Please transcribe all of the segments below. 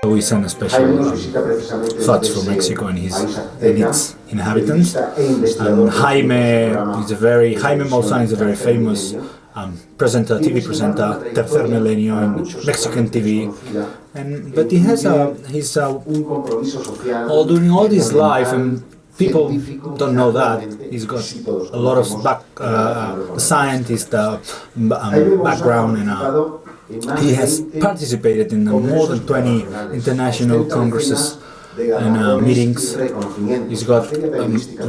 We send a special thoughts from Mexico and its inhabitants. And Jaime Maussan is a very famous presenter, TV presenter, Tercer Milenio in Mexican TV. But he has during all his life, and people don't know that, he's got a lot of scientist background, and he has participated in more than 20 international congresses and meetings. He's got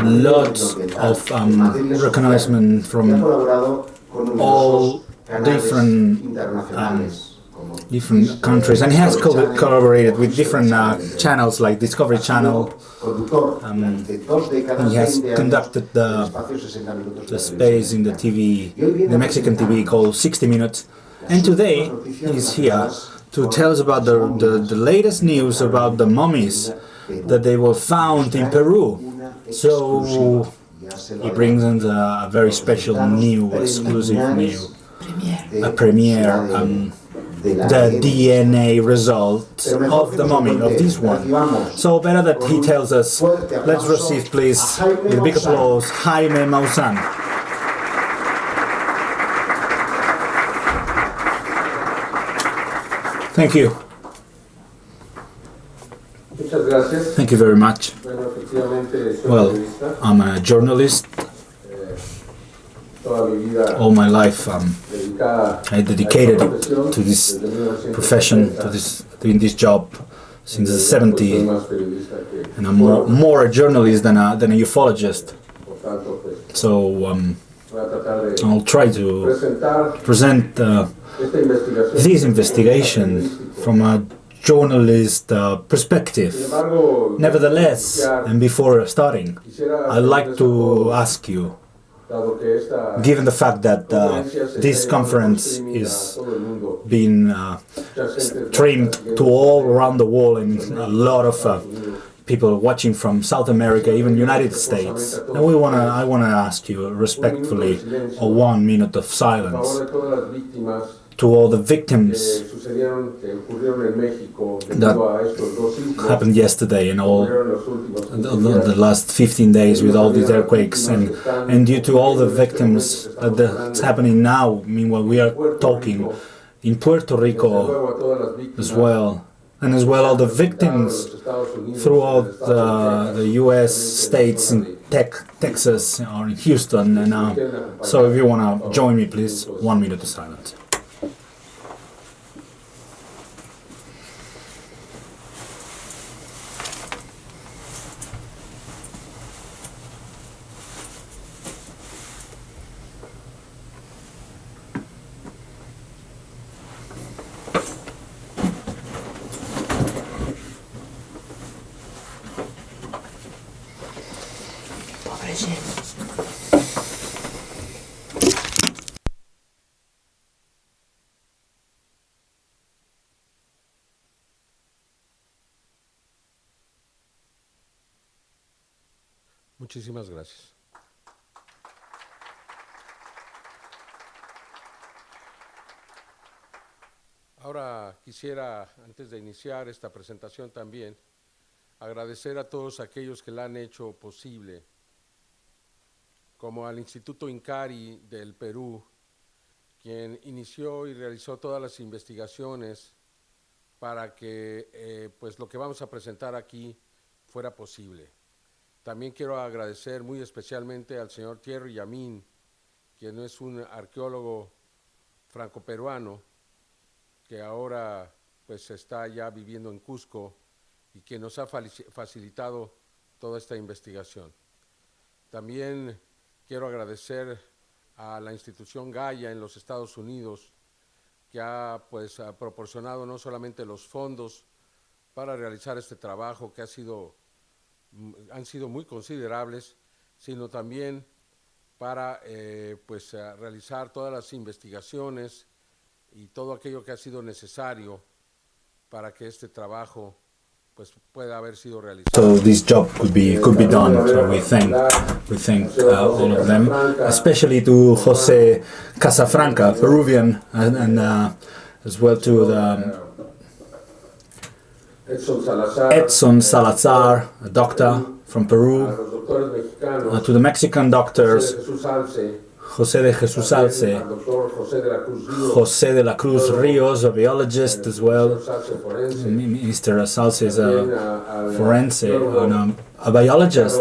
lots of recognition from all different countries, and he has collaborated with different channels like Discovery Channel. He has conducted the space in the TV, the Mexican TV, called 60 Minutes. And today he's here to tell us about the latest news about the mummies that they were found in Peru. So he brings in a very special exclusive premiere, the DNA result of the mummy, of this one. So better that he tells us. Let's receive, please, with a big applause, Jaime Maussan. Thank you. Thank you very much. Well, I'm a journalist. All my life I dedicated it to this profession, doing this job since the 70s, and I'm more a journalist than a ufologist. So I'll try to present this investigation from a journalist perspective. Nevertheless, and before starting, I'd like to ask you, given the fact that this conference is being streamed to all around the world, and a lot of people watching from South America, even United States, and I want to ask you respectfully a 1 minute of silence to all the victims that happened yesterday and all the last 15 days with all these earthquakes, and due to all the victims that's happening now, meanwhile we are talking in Puerto Rico as well, and as well all the victims throughout the US states in Texas or in Houston. And so if you want to join me, please, 1 minute of silence. Muchísimas gracias. Ahora quisiera, antes de iniciar esta presentación también, agradecer a todos aquellos que la han hecho posible, como al Instituto INCARI del Perú, quien inició y realizó todas las investigaciones para que pues lo que vamos a presentar aquí fuera posible. También quiero agradecer muy especialmente al señor Thierry Yamin, quien es un arqueólogo franco-peruano que ahora pues está ya viviendo en Cusco y que nos ha facilitado toda esta investigación. También quiero agradecer a la institución Gaia en los Estados Unidos, que ha proporcionado no solamente los fondos para realizar este trabajo, que han sido muy considerables, sino también para realizar todas las investigaciones y todo aquello que ha sido necesario para que este trabajo pues pueda haber sido realizado. So this job could be done. So we thank all of them, especially to José Casafranca, Peruvian, and as well to Edson Salazar, a doctor from Peru, to the Mexican doctors, José de Jesús Alce, José de la Cruz Rios, a biologist as well. Mr. Salce is a forense and a biologist.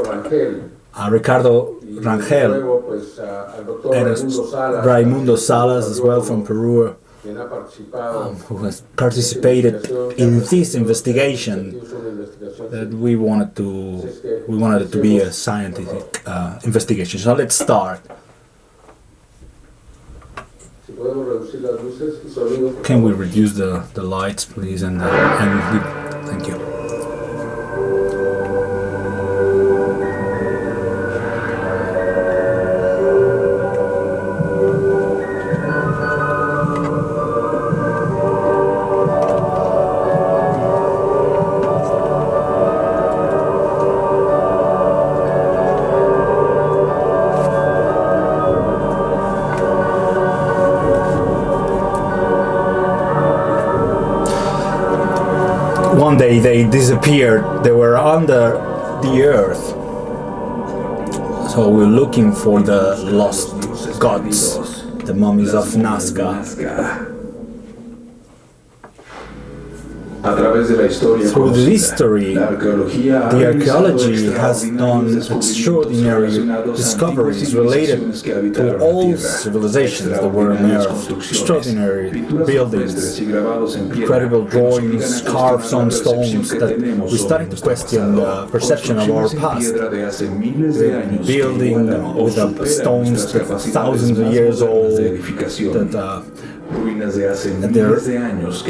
Ricardo Rangel, and Raimundo Salas as well from Peru, who has participated in this investigation. That we wanted it to be a scientific investigation. So let's start. Can we reduce the lights, please? And thank you. One day they disappeared. They were under the earth. So we're looking for the lost gods, the mummies of Nazca. Through the history, the archaeology has done extraordinary discoveries related to all civilizations that were on Earth. Extraordinary buildings, incredible drawings, carved on stones that we started to question the perception of our past. The building with the stones that are thousands of years old,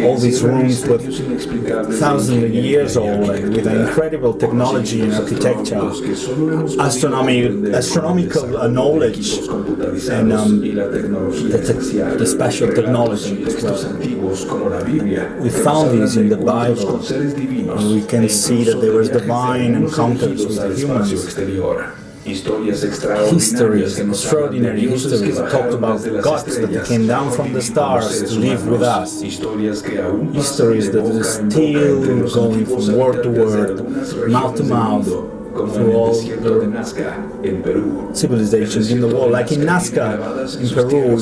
all these rooms with thousands of years old and with incredible technology and architecture, astronomical knowledge, and the special technology as well. We found these in the Bible, and we can see that there was divine encounters with the humans. Histories, extraordinary histories that talked about gods that came down from the stars to live with us. Histories that are still going from word to word, mouth to mouth, through all the civilizations in the world. Like in Nazca, in Peru,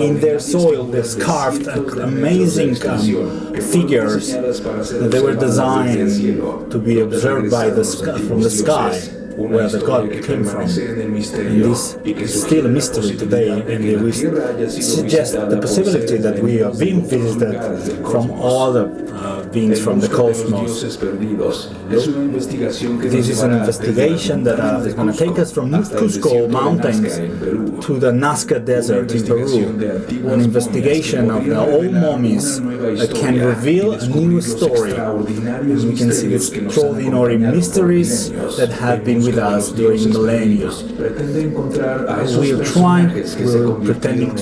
in their soil, they've carved amazing figures that they were designed to be observed by from the sky, where the god came from. And this is still a mystery today, and we suggest the possibility that we are being visited from all the beings from the cosmos. This is an investigation that is going to take us from Cusco mountains to the Nazca desert in Peru. An investigation of the old mummies that can reveal a new story. And we can see the extraordinary mysteries that have been with us during millennia. We're pretending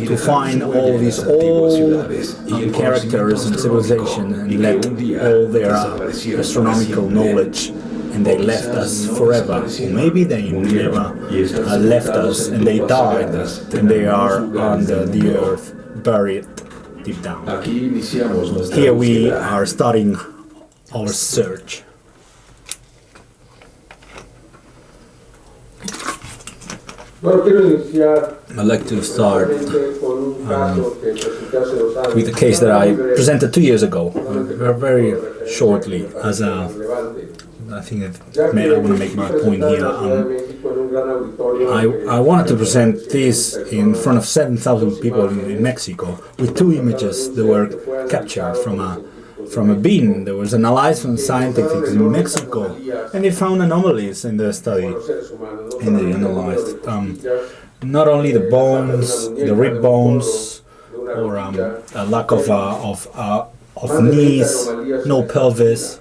to find all these old characters and civilizations and let all their astronomical knowledge, and they left us forever. Or maybe they never left us and they died and they are under the earth, buried deep down. Here we are starting our search. I'd like to start with the case that I presented 2 years ago, very shortly, as I think that I want to make my point here. I wanted to present this in front of 7,000 people in Mexico with 2 images that were captured from a bin. There was an analysis scientific in Mexico, and they found anomalies in the study, and they analyzed not only the bones, the rib bones, or a lack of knees, no pelvis,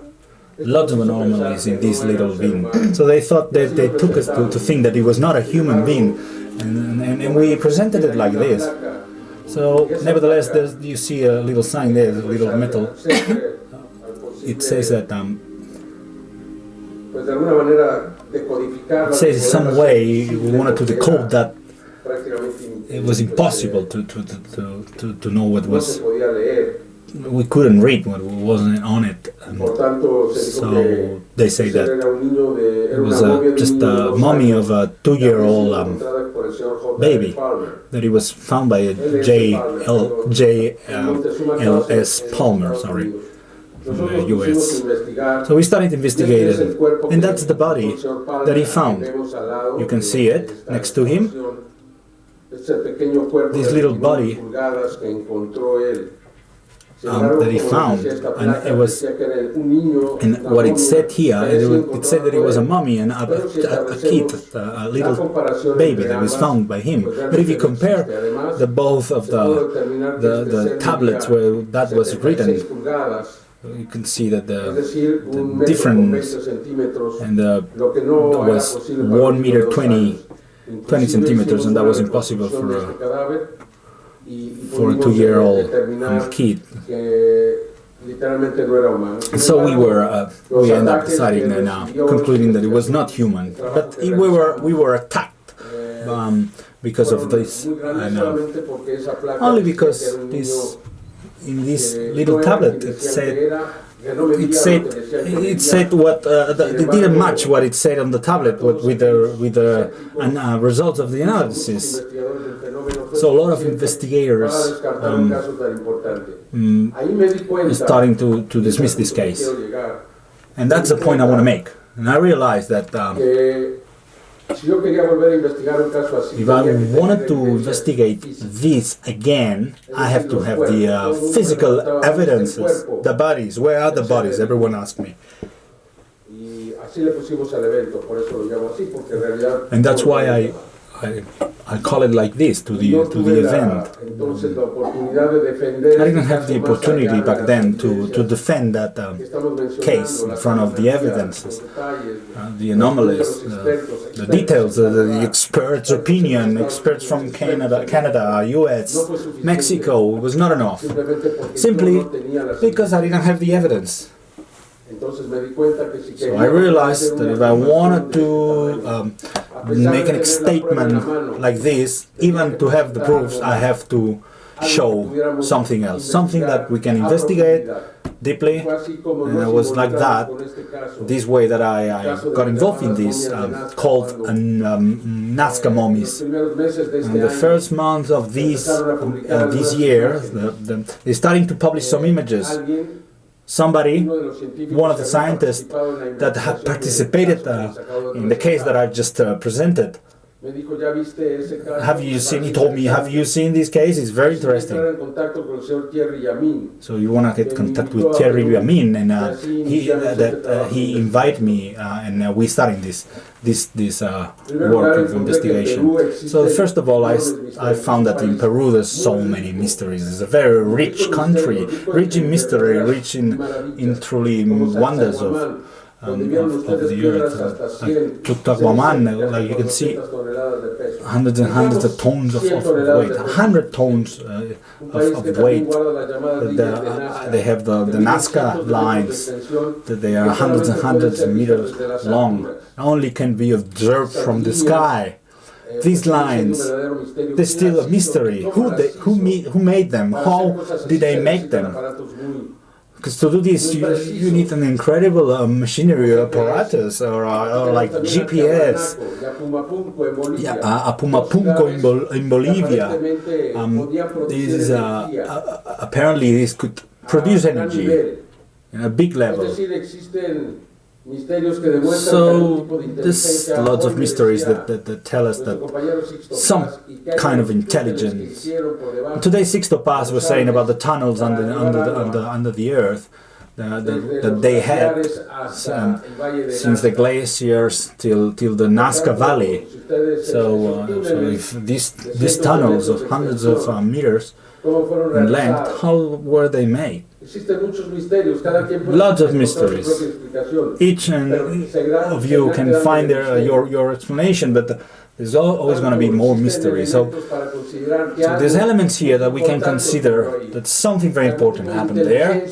lots of anomalies in this little bin. So they thought that they took us to think that it was not a human being, and we presented it like this. So, nevertheless, you see a little sign there, a little metal. It says that it says in some way we wanted to decode that it was impossible to know what was we couldn't read what wasn't on it. So they say that it was just a mummy of a 2-year-old baby, that it was found by a J.L.S. Palmer, sorry, from the US. So we started investigating, and that's the body that he found. You can see it next to him, this little body that he found, and it was, and what it said here, it said that it was a mummy and a kid, a little baby that was found by him. But if you compare the both of the tablets where that was written, you can see that the difference, and was 1 meter 20 centimeters, and that was impossible for a 2-year-old kid. So we ended up deciding now, concluding that it was not human, but we were attacked because of this, and only because in this little tablet it said what it didn't match what it said on the tablet with the results of the analysis. So a lot of investigators starting to dismiss this case, and that's the point I want to make. And I realized that if I wanted to investigate this again, I have to have the physical evidences, the bodies. Where are the bodies? Everyone asked me. And that's why I call it like this, to the event. I didn't have the opportunity back then to defend that case in front of the evidences, the anomalies, the details, the experts' opinion, experts from Canada, US, Mexico. It was not enough, simply because I didn't have the evidence. So I realized that if I wanted to make a statement like this, even to have the proofs, I have to show something else, something that we can investigate deeply. And it was like that, this way that I got involved in this, called Nazca mummies. And the first month of this year, they're starting to publish some images. Somebody, one of the scientists that had participated in the case that I just presented, have you seen? He told me, have you seen this case? It's very interesting. So you want to get contact with Kerry and he invited me, and we started this work of investigation. So first of all, I found that in Peru there's so many mysteries. It's a very rich country, rich in mystery, rich in truly wonders of the earth. Like Tutankhamun, like you can see, hundreds and hundreds of tons of weight, 100 tons of weight. They have the Nazca lines, that they are hundreds and hundreds of meters long, only can be observed from the sky. These lines, they're still a mystery. Who made them? How did they make them? Because to do this, you need an incredible machinery apparatus, or like GPS. Apumapunco in Bolivia. This is apparently this could produce energy in a big level. So there's lots of mysteries that tell us that some kind of intelligence. Today SIXTO Pass was saying about the tunnels under the earth that they had since the glaciers till the Nazca Valley. So if these tunnels of hundreds of meters in length, how were they made? Lots of mysteries. Each of you can find your explanation, but there's always going to be more mystery. So there's elements here that we can consider that something very important happened there.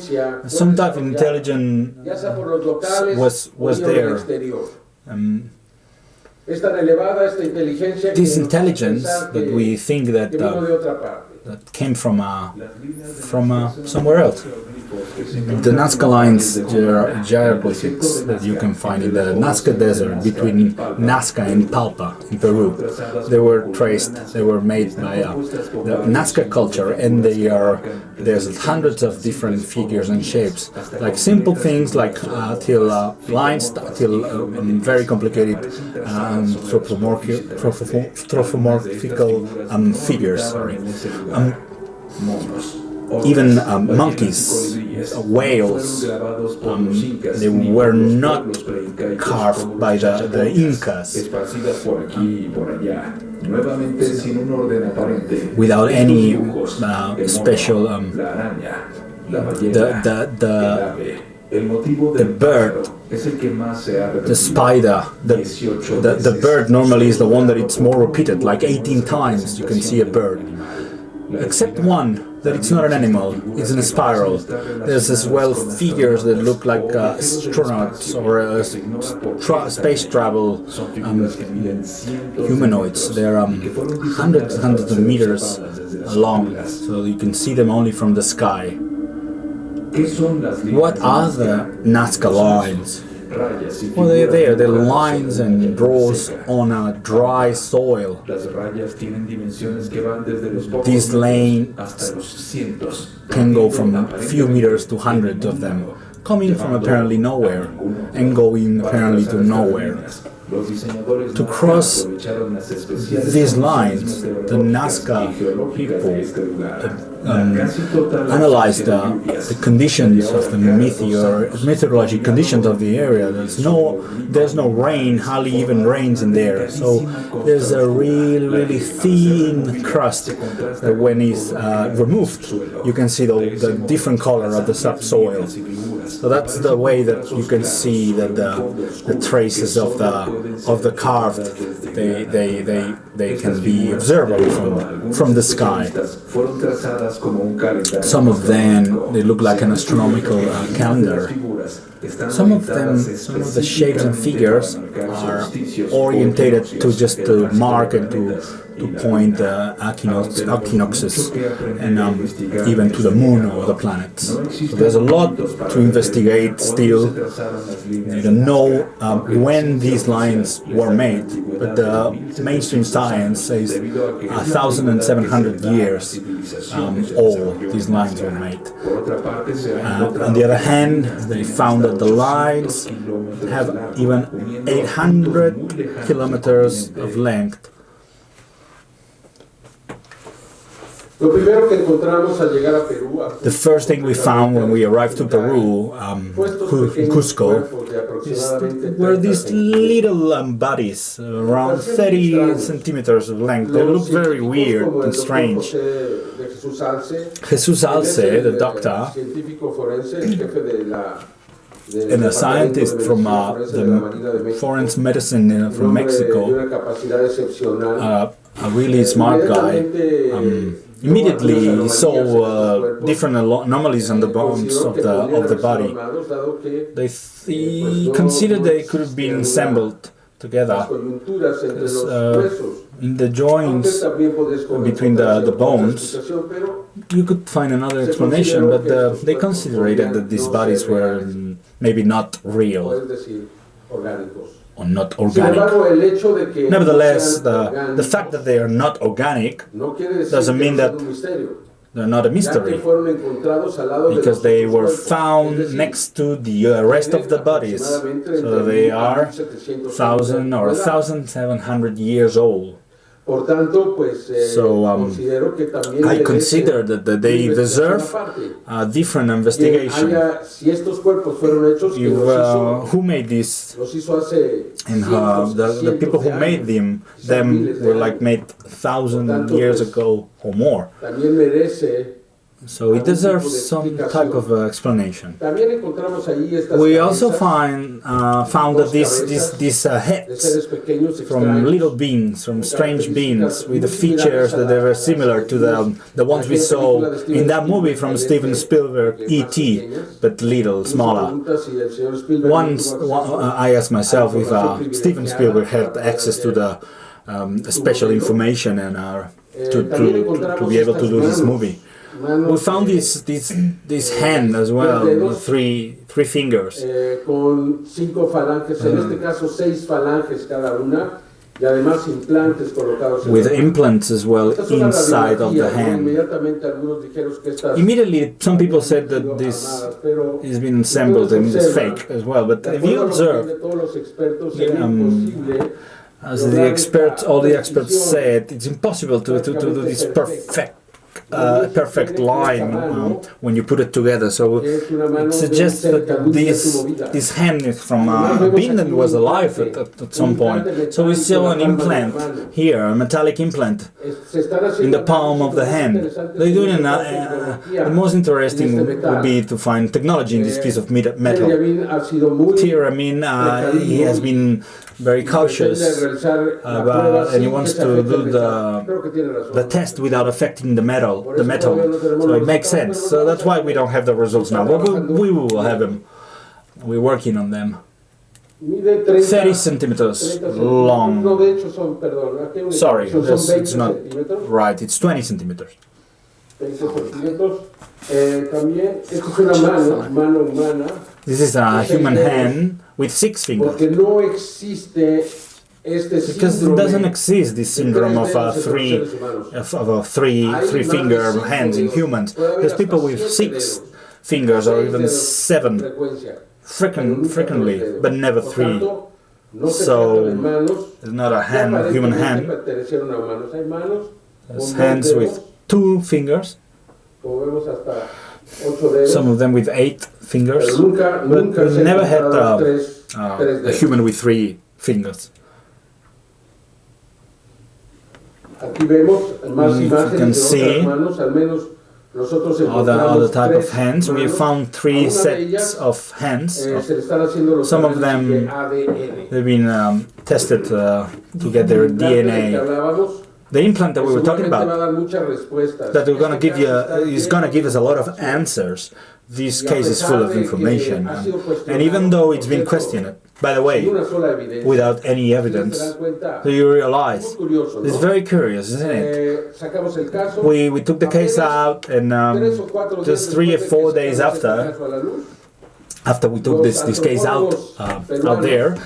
Some type of intelligence was there. This intelligence that we think that that came from somewhere else. The Nazca lines are hieroglyphics that you can find in the Nazca Desert between Nazca and Palpa in Peru. They were traced, they were made by the Nazca culture, and there's hundreds of different figures and shapes, like simple things like till lines, till very complicated anthropomorphical figures. Sorry. Even monkeys, whales, they were not carved by the Incas without any special. The bird, the spider, the bird normally is the one that it's more repeated, like 18 times you can see a bird. Except one, that it's not an animal, it's in a spiral. There's as well figures that look like astronauts or space travel humanoids. They're hundreds and hundreds of meters long, so you can see them only from the sky. What are the Nazca lines? Well, they're there. They're lines and draws on a dry soil. These lanes can go from a few meters to hundreds of them, coming from apparently nowhere and going apparently to nowhere. To cross these lines, the Nazca people analyzed the conditions of the meteorological conditions of the area. There's no rain, hardly even rains in there. So there's a really thin crust that when it's removed, you can see the different color of the subsoil. So that's the way that you can see that the traces of the carved, they can be observable from the sky. Some of them, they look like an astronomical calendar. Some of the shapes and figures are orientated to mark and to point equinoxes and even to the moon or the planets. So there's a lot to investigate still. You don't know when these lines were made, but the mainstream science says 1,700 years old these lines were made. On the other hand, they found that the lines have even 800 kilometers of length. The first thing we found when we arrived to Peru, in Cusco, were these little bodies, around 30 centimeters of length. They look very weird and strange. Jesus Alce, the doctor, and a scientist from the forensic medicine from Mexico, a really smart guy, immediately saw different anomalies on the bones of the body. They considered they could have been assembled together. In the joints between the bones, you could find another explanation, but they considered that these bodies were maybe not real or not organic. Nevertheless, the fact that they are not organic doesn't mean that they're not a mystery, because they were found next to the rest of the bodies, so they are 1,000 or 1,700 years old. So I consider that they deserve a different investigation. Who made this? And the people who made them were like made 1,000 years ago or more. So it deserves some type of explanation. We also found that these heads from little beings, from strange beings, with the features that they were similar to the ones we saw in that movie from Steven Spielberg, E.T., but little, smaller. Once I asked myself if Steven Spielberg had access to the special information and to be able to do this movie. We found this hand as well, with three fingers. Con 5 falanges, en este caso 6 falanges cada una, y además implantes colocados. With implants as well inside of the hand. Immediately, some people said that this has been assembled and is fake as well. But if you observe, as all the experts said, it's impossible to do this perfect line when you put it together. So it suggests that this hand is from a being that was alive at some point. So we saw an implant here, a metallic implant in the palm of the hand. They're doing the most interesting would be to find technology in this piece of metal. Here, he has been very cautious and he wants to do the test without affecting the metal. So it makes sense. So that's why we don't have the results now. But we will have them. We're working on them. 30 centimeters long. Sorry, it's not right. It's 20 centimeters. This is a human hand with 6 fingers. Because it doesn't exist, this syndrome of three finger hands in humans. There's people with 6 fingers or even 7 frequently, but never 3. So it's not a human hand. There's hands with 2 fingers. Some of them with 8 fingers. But we never had a human with 3 fingers. You can see other type of hands. We found 3 sets of hands. Some of them they've been tested to get their DNA. The implant that we were talking about, that we're gonna give you, is gonna give us a lot of answers. This case is full of information, and even though it's been questioned, by the way, without any evidence, so you realize it's very curious, isn't it? We took the case out, and just 3 or 4 days after we took this case out there,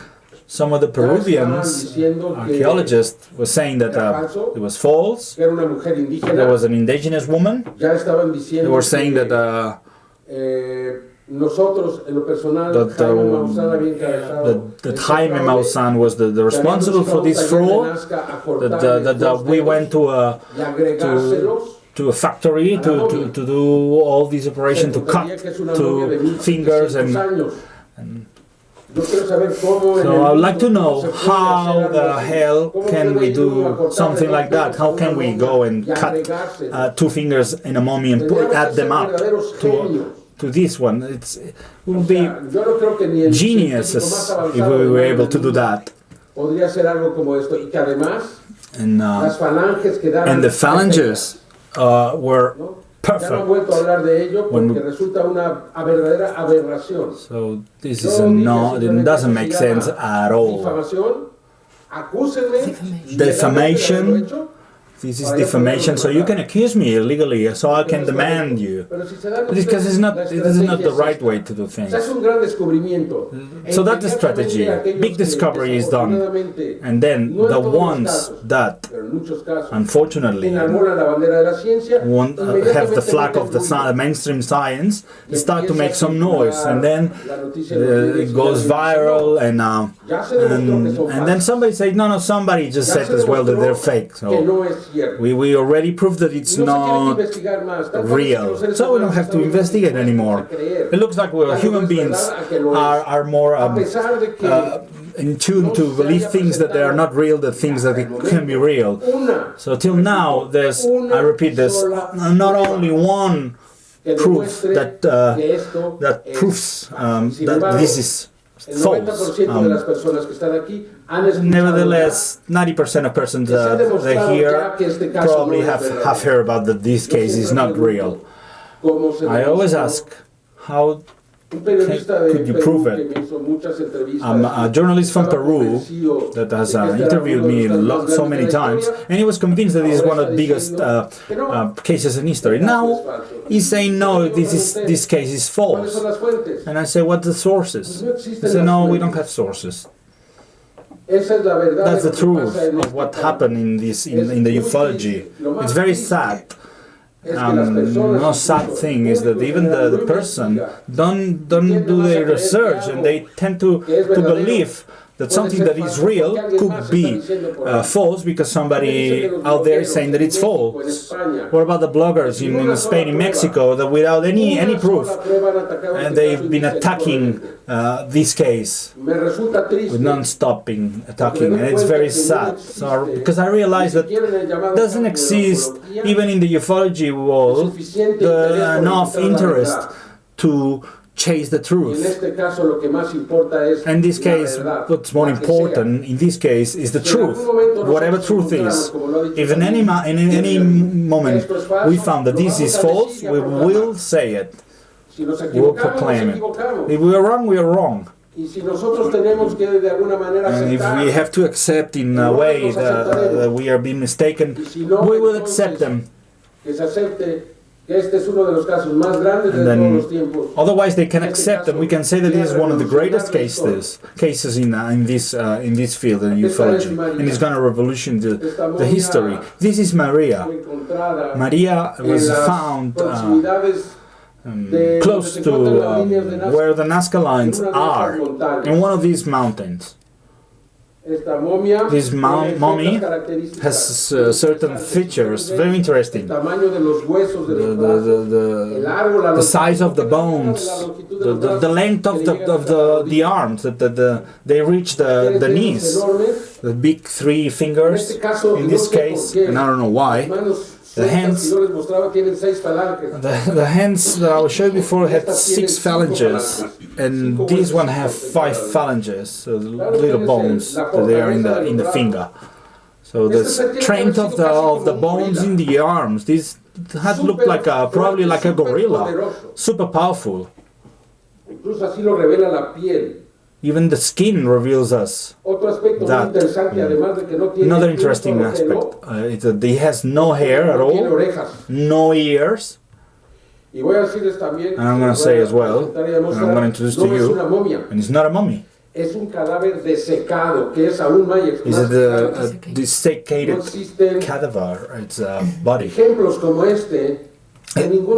some of the Peruvians archaeologists were saying that it was false. There was an indigenous woman. They were saying that Jaime Maussan was the responsible for this fraud. That we went to a factory to do all these operations, to cut 2 fingers and so I would like to know how the hell can we do something like that? How can we go and cut 2 fingers in a mummy and add them up to this one? It would be geniuses if we were able to do that. And the phalanges were perfect. So this is it doesn't make sense at all. Defamation. This is defamation, so you can accuse me illegally, so I can demand you. Because it is not the right way to do things. So that's the strategy. Big discovery is done. And then the ones that, unfortunately, won't have the flag of the mainstream science, start to make some noise. And then it goes viral, and then somebody says, no, somebody just said as well that they're fake. So we already proved that it's not real, so we don't have to investigate anymore. It looks like human beings are more in tune to believe things that they are not real, the things that it can be real. So till now, there's, I repeat, there's not only one proof that proves that this is false. Nevertheless, 90% of persons here probably have heard about that this case is not real. I always ask, how Could you prove it? I'm a journalist from Peru that has interviewed me so many times, and he was convinced that this is one of the biggest cases in history. Now he's saying, no, this case is false. And I say, what are the sources? He said, no, we don't have sources. That's the truth of what happened in the ufology. It's very sad. No sad thing is that even the person don't do their research, and they tend to believe that something that is real could be false because somebody out there is saying that it's false. What about the bloggers in Spain, in Mexico, that without any proof, and they've been attacking this case with non-stopping attacking, and it's very sad. So, because I realize that doesn't exist even in the ufology world enough interest to chase the truth. In this case, what's more important in this case is the truth, whatever truth is. If in any moment we found that this is false, we will say it. We will proclaim it. If we are wrong, we are wrong. And if we have to accept in a way that we are being mistaken, we will accept them. And then, otherwise they can accept, and we can say that this is one of the greatest cases in this field, in ufology, and it's going to revolution the history. This is Maria. Maria was found close to where the Nazca lines are, in one of these mountains. This mummy has certain features, very interesting. The size of the bones, the length of the arms, they reach the knees. The big 3 fingers in this case, and I don't know why. The hands that I showed before had 6 phalanges, and these one have 5 phalanges, so little bones that they are in the finger. So the strength of the bones in the arms, this had looked like probably like a gorilla, super powerful. Even the skin reveals us that. Another interesting aspect, he has no hair at all, no ears. And I'm going to say as well, and I'm going to introduce to you, and it's not a mummy. It's a desiccated cadaver, it's a body.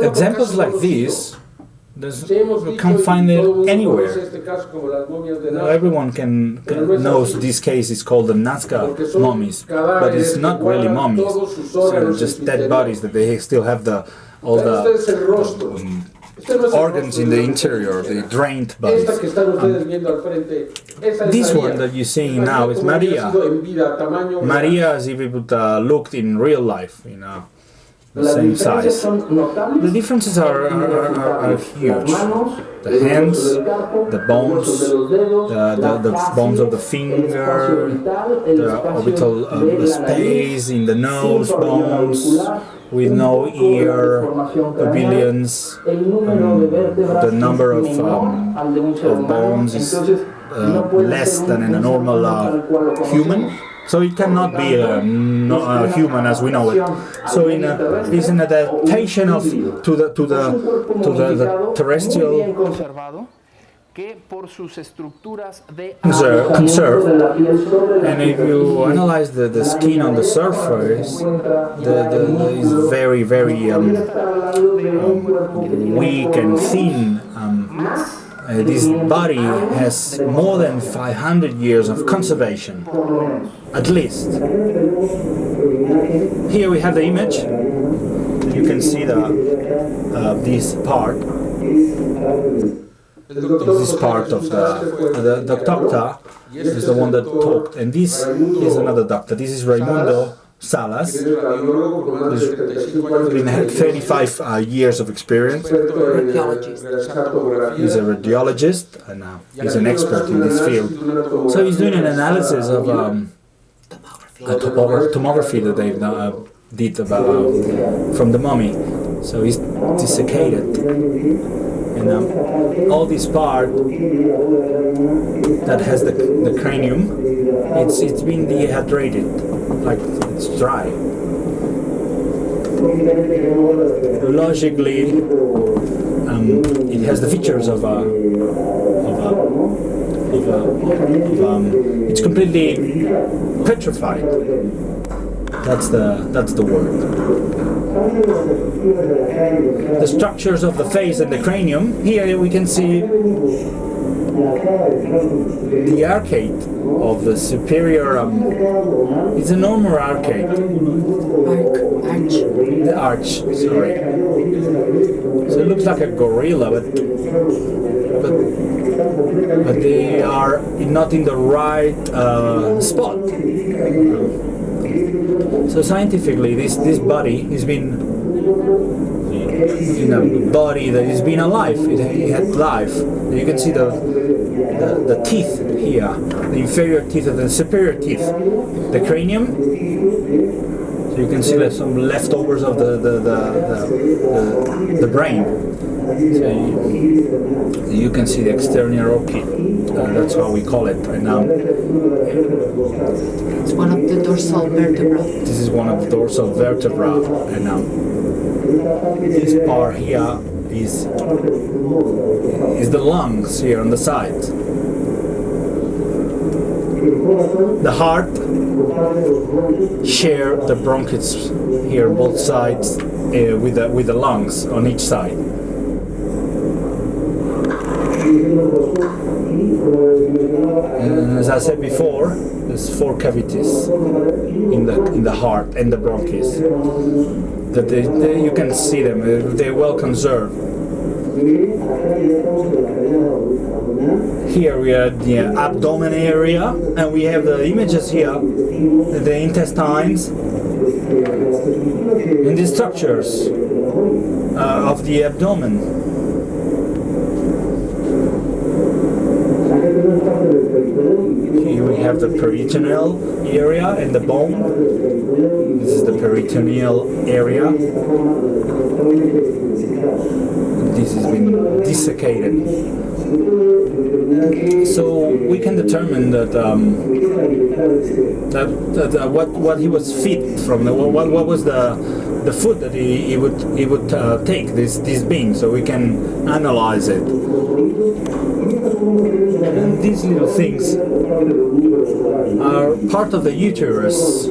Examples like these, you can't find it anywhere. Everyone knows this case is called the Nazca mummies, but it's not really mummies. So just dead bodies that they still have all the organs in the interior, the drained bodies. This one that you're seeing now is Maria. Maria, as if it would looked in real life, the same size. The differences are huge. The hands, the bones, the bones of the finger, the orbital the space in the nose bones, with no ear, pavilions. The number of bones is less than in a normal human. So it cannot be a human as we know it. So it's an adaptation to the terrestrial conserve. And if you analyze the skin on the surface, is very, very weak and thin. This body has more than 500 years of conservation, at least. Here we have the image. You can see this part. This part of the doctor is the one that talked, and this is another doctor. This is Raimundo Salas. He's been 35 years of experience. He's a radiologist, and he's an expert in this field. So he's doing an analysis of a tomography that they did from the mummy. So he's desiccated. And all this part that has the cranium, it's been dehydrated, like it's dry. Logically, it has the features of it's completely petrified. That's the word. The structures of the face and the cranium. Here we can see the arcade of the superior. It's a normal arcade. Arch. The arch. Sorry. So it looks like a gorilla, but they are not in the right spot. So scientifically, this body has been in a body that has been alive. It had life. You can see the teeth here, the inferior teeth and the superior teeth, the cranium. So you can see there's some leftovers of the brain. So you can see the external orchid. That's how we call it right now. It's one of the dorsal vertebrae. This is one of the dorsal vertebrae, and this part here is the lungs here on the side. The heart share the bronchs here, both sides, with the lungs on each side. And as I said before, there's 4 cavities in the heart and the bronchs. That you can see them; they're well conserved. Here we are the abdomen area, and we have the images here, the intestines, and the structures of the abdomen. Here we have the peritoneal area and the bone. This is the peritoneal area. This has been desiccated. So we can determine that what he was fed from, what was the food that he would take, this being, so we can analyze it. And these little things are part of the uterus,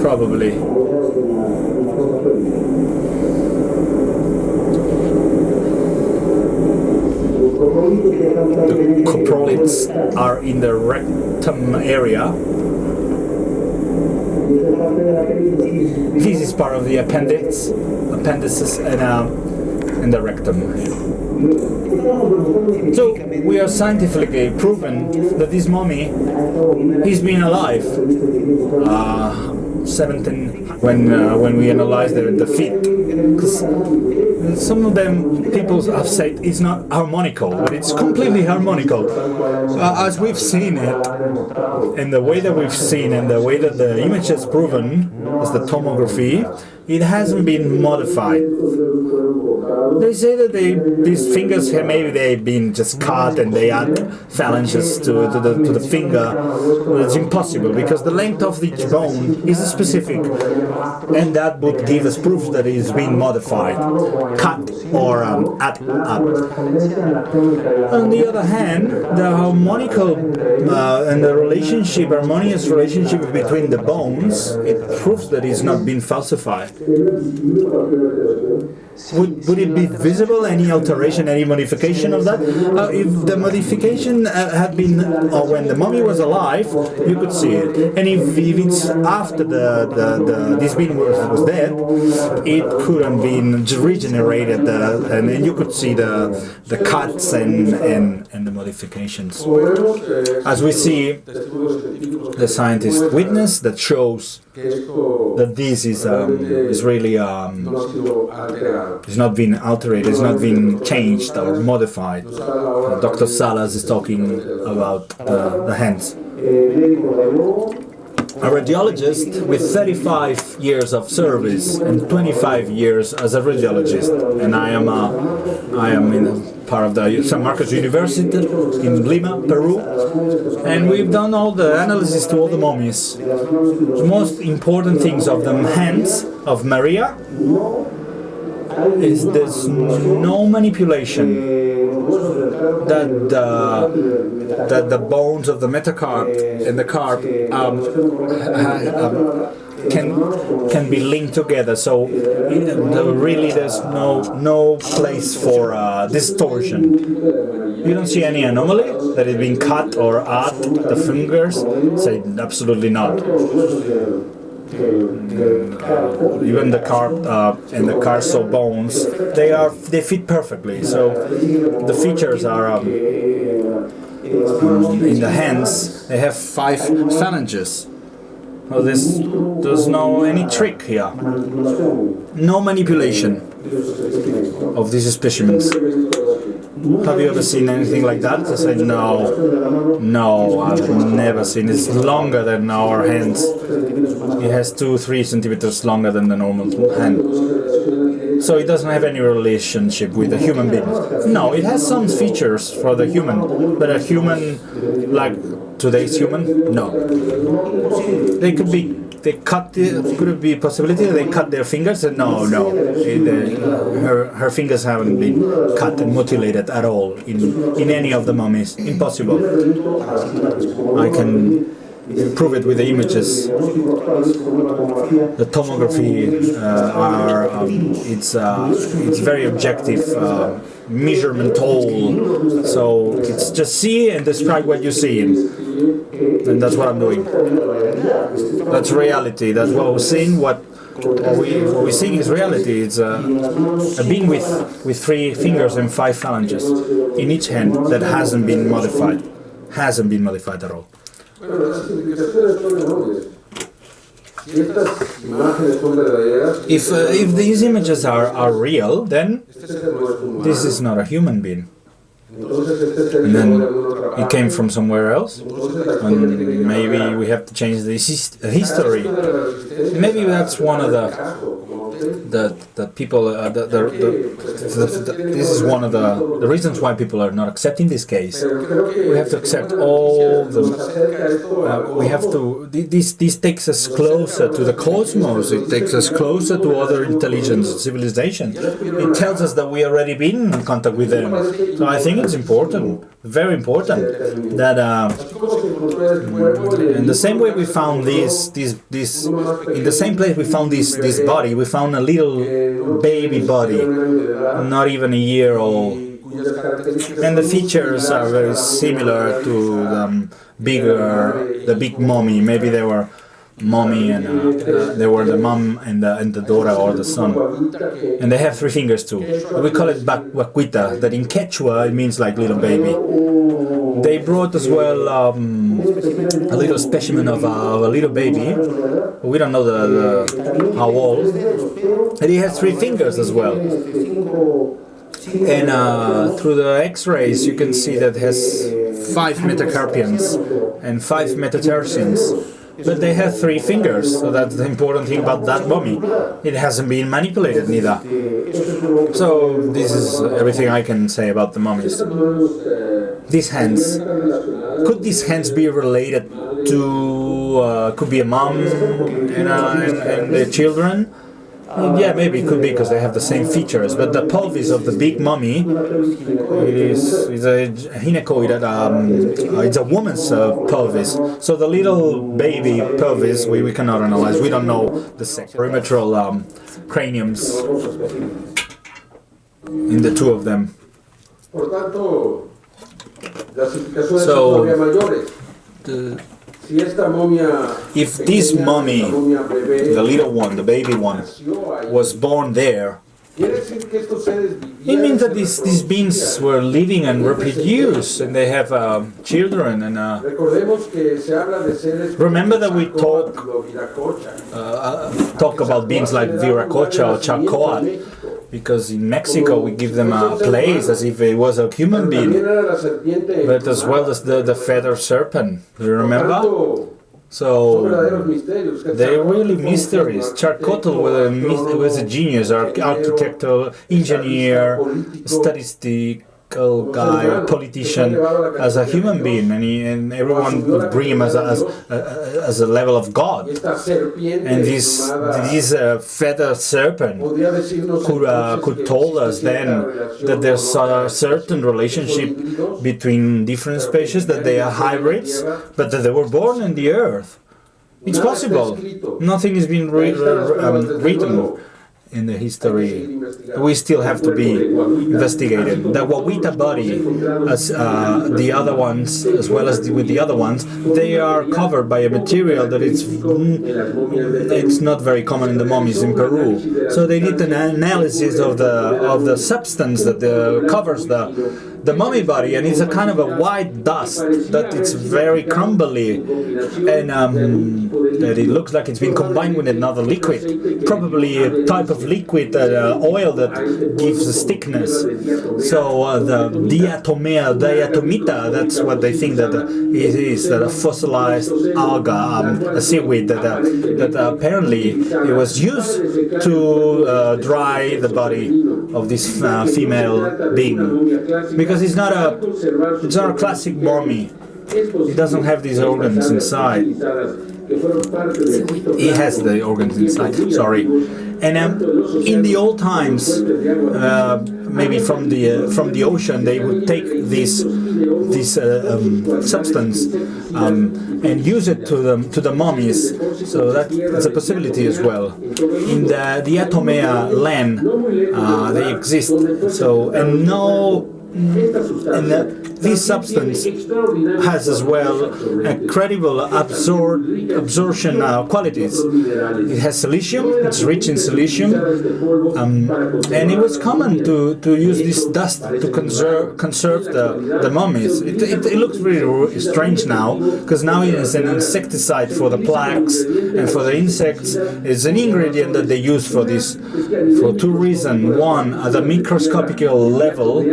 probably. The coprolites are in the rectum area. This is part of the appendices and the rectum. So we are scientifically proven that this mummy, he's been alive. 17 when we analyze the feet, because some of them people have said it's not harmonical, but it's completely harmonical. As we've seen it, and the way that we've seen and the way that the image has proven, as the tomography, it hasn't been modified. They say that these fingers here, maybe they've been just cut and they add phalanges to the finger. Well, it's impossible, because the length of each bone is specific, and that would give us proof that it's been modified, cut or add up. On the other hand, the harmonical and the harmonious relationship between the bones, it proves that it's not been falsified. Would it be visible, any alteration, any modification of that? If the modification had been when the mummy was alive, you could see it. And if it's after this being was dead, it could have been regenerated, and you could see the cuts and the modifications. As we see, the scientist witness that shows that this is really it's not been altered, it's not been changed or modified. Dr. Salas is talking about the hands. A radiologist with 35 years of service and 25 years as a radiologist, and I am in part of the San Marcos University in Lima, Peru, and we've done all the analysis to all the mummies. The most important things of the hands of Maria is there's no manipulation, that the bones of the metacarp and the carp can be linked together. So really there's no place for distortion. You don't see any anomaly that it's been cut or add the fingers. Say absolutely not. Even the carp and the carso bones, they fit perfectly. So the features are in the hands. They have 5 phalanges. Well, there's no any trick here. No manipulation of these specimens. Have you ever seen anything like that? I said no, I've never seen. It's longer than our hands. It has 2-3 centimeters longer than the normal hand. So it doesn't have any relationship with a human being. No, it has some features for the human, but a human like today's human, no. They could be. Could it be a possibility that they cut their fingers? No. Her fingers haven't been cut and mutilated at all in any of the mummies. Impossible. I can prove it with the images. The tomography it's very objective, measurement tool. So it's just see and describe what you see. And that's what I'm doing. That's reality. That's what we're seeing. What we're seeing is reality. It's a being with 3 fingers and 5 phalanges in each hand that hasn't been modified. Hasn't been modified at all. If these images are real, then this is not a human being. And then it came from somewhere else, and maybe we have to change the history. Maybe that's one of the people. This is one of the reasons why people are not accepting this case. We have to accept all the. We have to. This takes us closer to the cosmos. It takes us closer to other intelligence, civilizations. It tells us that we already been in contact with them. So I think it's important, very important, that in the same way we found this in the same place we found this body, we found a little baby body, not even a year old, and the features are very similar to the big mummy. Maybe they were mommy and they were the mom and the daughter or the son, and they have 3 fingers too. We call it Waquita, that in Quechua it means like little baby. They brought as well a little specimen of a little baby. We don't know how old, and he has 3 fingers as well. And through the X-rays you can see that it has 5 metacarpians and 5 metatarsians. But they have 3 fingers, so that's the important thing about that mummy. It hasn't been manipulated neither. So this is everything I can say about the mummies. These hands, could these hands be related to, could be a mom and their children? Yeah, maybe it could be because they have the same features, but the pelvis of the big mummy is a gynecoid, it's a woman's pelvis. So the little baby pelvis we cannot analyze. We don't know the sex. Perimetral craniums in the 2 of them. So if this mummy, the little one, the baby one, was born there, it means that these beings were living and reproduce, and they have children. And remember that we talk about beings like Viracocha or Chacoat, because in Mexico we give them a place as if it was a human being, but as well as the feather serpent. Do you remember? So they're really mysteries. Charcotl was a genius, architectural engineer, statistic, guy, politician, as a human being, and everyone would bring him as a level of God. And this feather serpent could told us then that there's a certain relationship between different species, that they are hybrids, but that they were born in the earth. It's possible. Nothing has been written in the history. We still have to be investigated. The Wawita body, as the other ones, as well as with the other ones, they are covered by a material that it's not very common in the mummies in Peru. So they did an analysis of the substance that covers the mummy body, and it's a kind of a white dust that it's very crumbly, and that it looks like it's been combined with another liquid, probably a type of liquid oil that gives a thickness. So the diatomita, that's what they think that it is, that a fossilized alga, a seaweed that apparently it was used to dry the body of this female being, because it's not a classic mummy. It doesn't have these organs inside. It has the organs inside. Sorry. And in the old times, maybe from the ocean, they would take this substance and use it to the mummies. So that's a possibility as well. In the Diatomea land, they exist. So this substance has as well incredible absorption qualities. It has silicium, it's rich in silicium, and it was common to use this dust to conserve the mummies. It looks really strange now, because now it is an insecticide for the plagues and for the insects. It's an ingredient that they use for this for two reasons. One, at the microscopic level,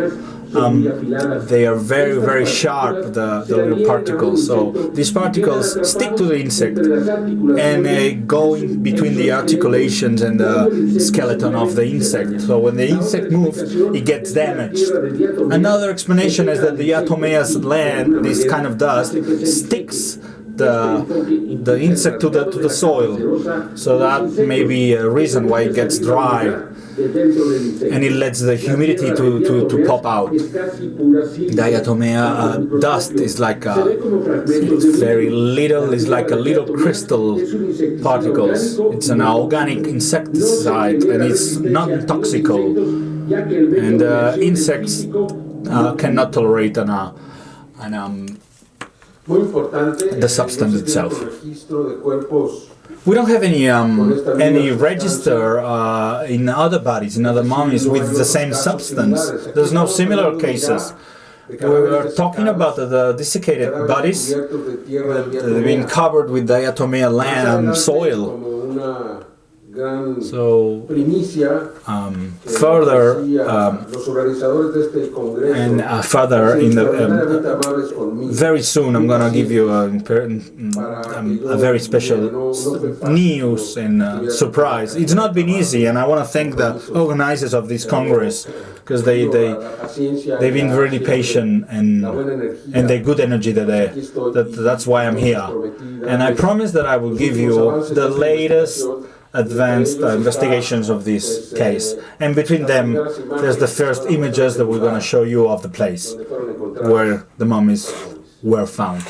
they are very, very sharp, the little particles. So these particles stick to the insect and go in between the articulations and the skeleton of the insect. So when the insect moves, it gets damaged. Another explanation is that the Diatomea's land, this kind of dust, sticks the insect to the soil. So that may be a reason why it gets dry, and it lets the humidity to pop out. Diatomea dust is like it's very little, it's like a little crystal particles. It's an organic insecticide, and it's non-toxical. And insects cannot tolerate the substance itself. We don't have any register in other bodies, in other mummies with the same substance. There's no similar cases. We were talking about the desiccated bodies that have been covered with Diatomea land soil. So further in the very soon I'm gonna give you a very special news and surprise. It's not been easy, and I want to thank the organizers of this Congress, because they've been really patient and the good energy that's why I'm here. And I promise that I will give you the latest advanced investigations of this case, and between them there's the first images that we're going to show you of the place where the mummies were found.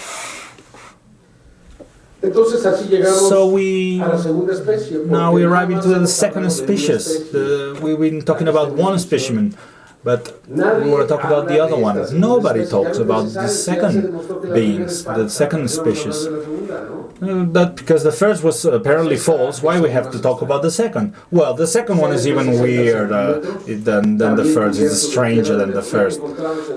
So we arrive into the second species. We've been talking about one specimen, but we were talking about the other one. Nobody talks about the second beings, the second species. That because the first was apparently false. Why we have to talk about the second? Well, the second one is even weirder than the first. It's stranger than the first.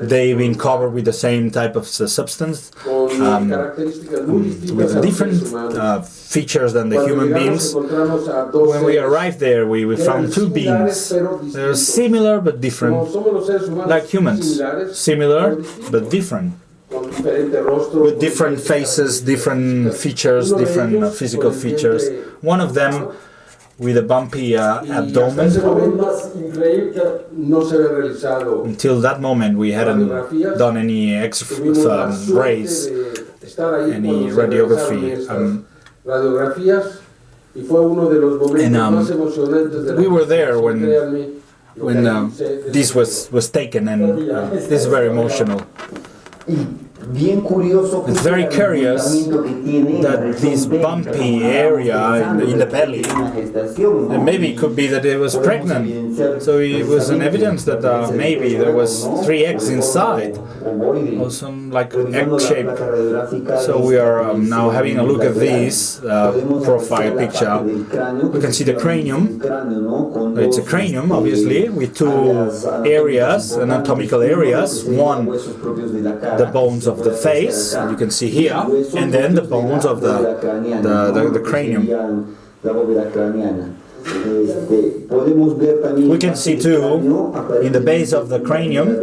They've been covered with the same type of substance, with different features than the human beings. When we arrived there, we found two beings. They're similar but different, like humans. Similar but different. With different faces, different features, different physical features. One of them with a bumpy abdomen. Until that moment, we hadn't done any rays, any radiography. And we were there when this was taken, and this is very emotional. It's very curious that this bumpy area in the belly, and maybe it could be that it was pregnant, so it was an evidence that maybe there was 3 eggs inside, or some like egg shape. So we are now having a look at this profile picture. We can see the cranium. It's a cranium, obviously, with 2 areas, anatomical areas. One, the bones of the face, you can see here, and then the bones of the cranium. We can see too, in the base of the cranium,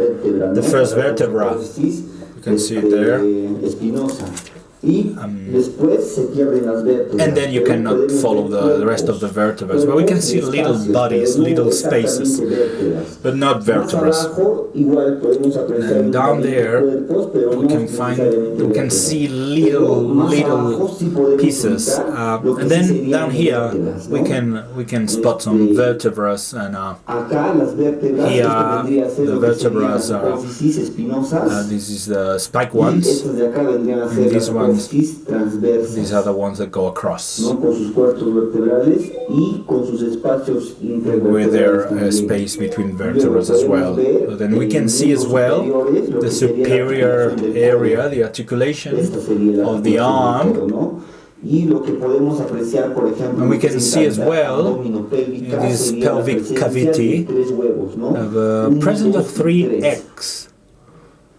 the first vertebra. You can see it there. And then you cannot follow the rest of the vertebrae, but we can see little bodies, little spaces, but not vertebrae. And down there we can see little pieces, and then down here we can spot some vertebrae, and here the vertebrae are this is the spike ones, and these ones. These are the ones that go across with their space between vertebrae as well. So then we can see as well the superior area, the articulation of the arm. And we can see as well in this pelvic cavity the presence of 3 eggs.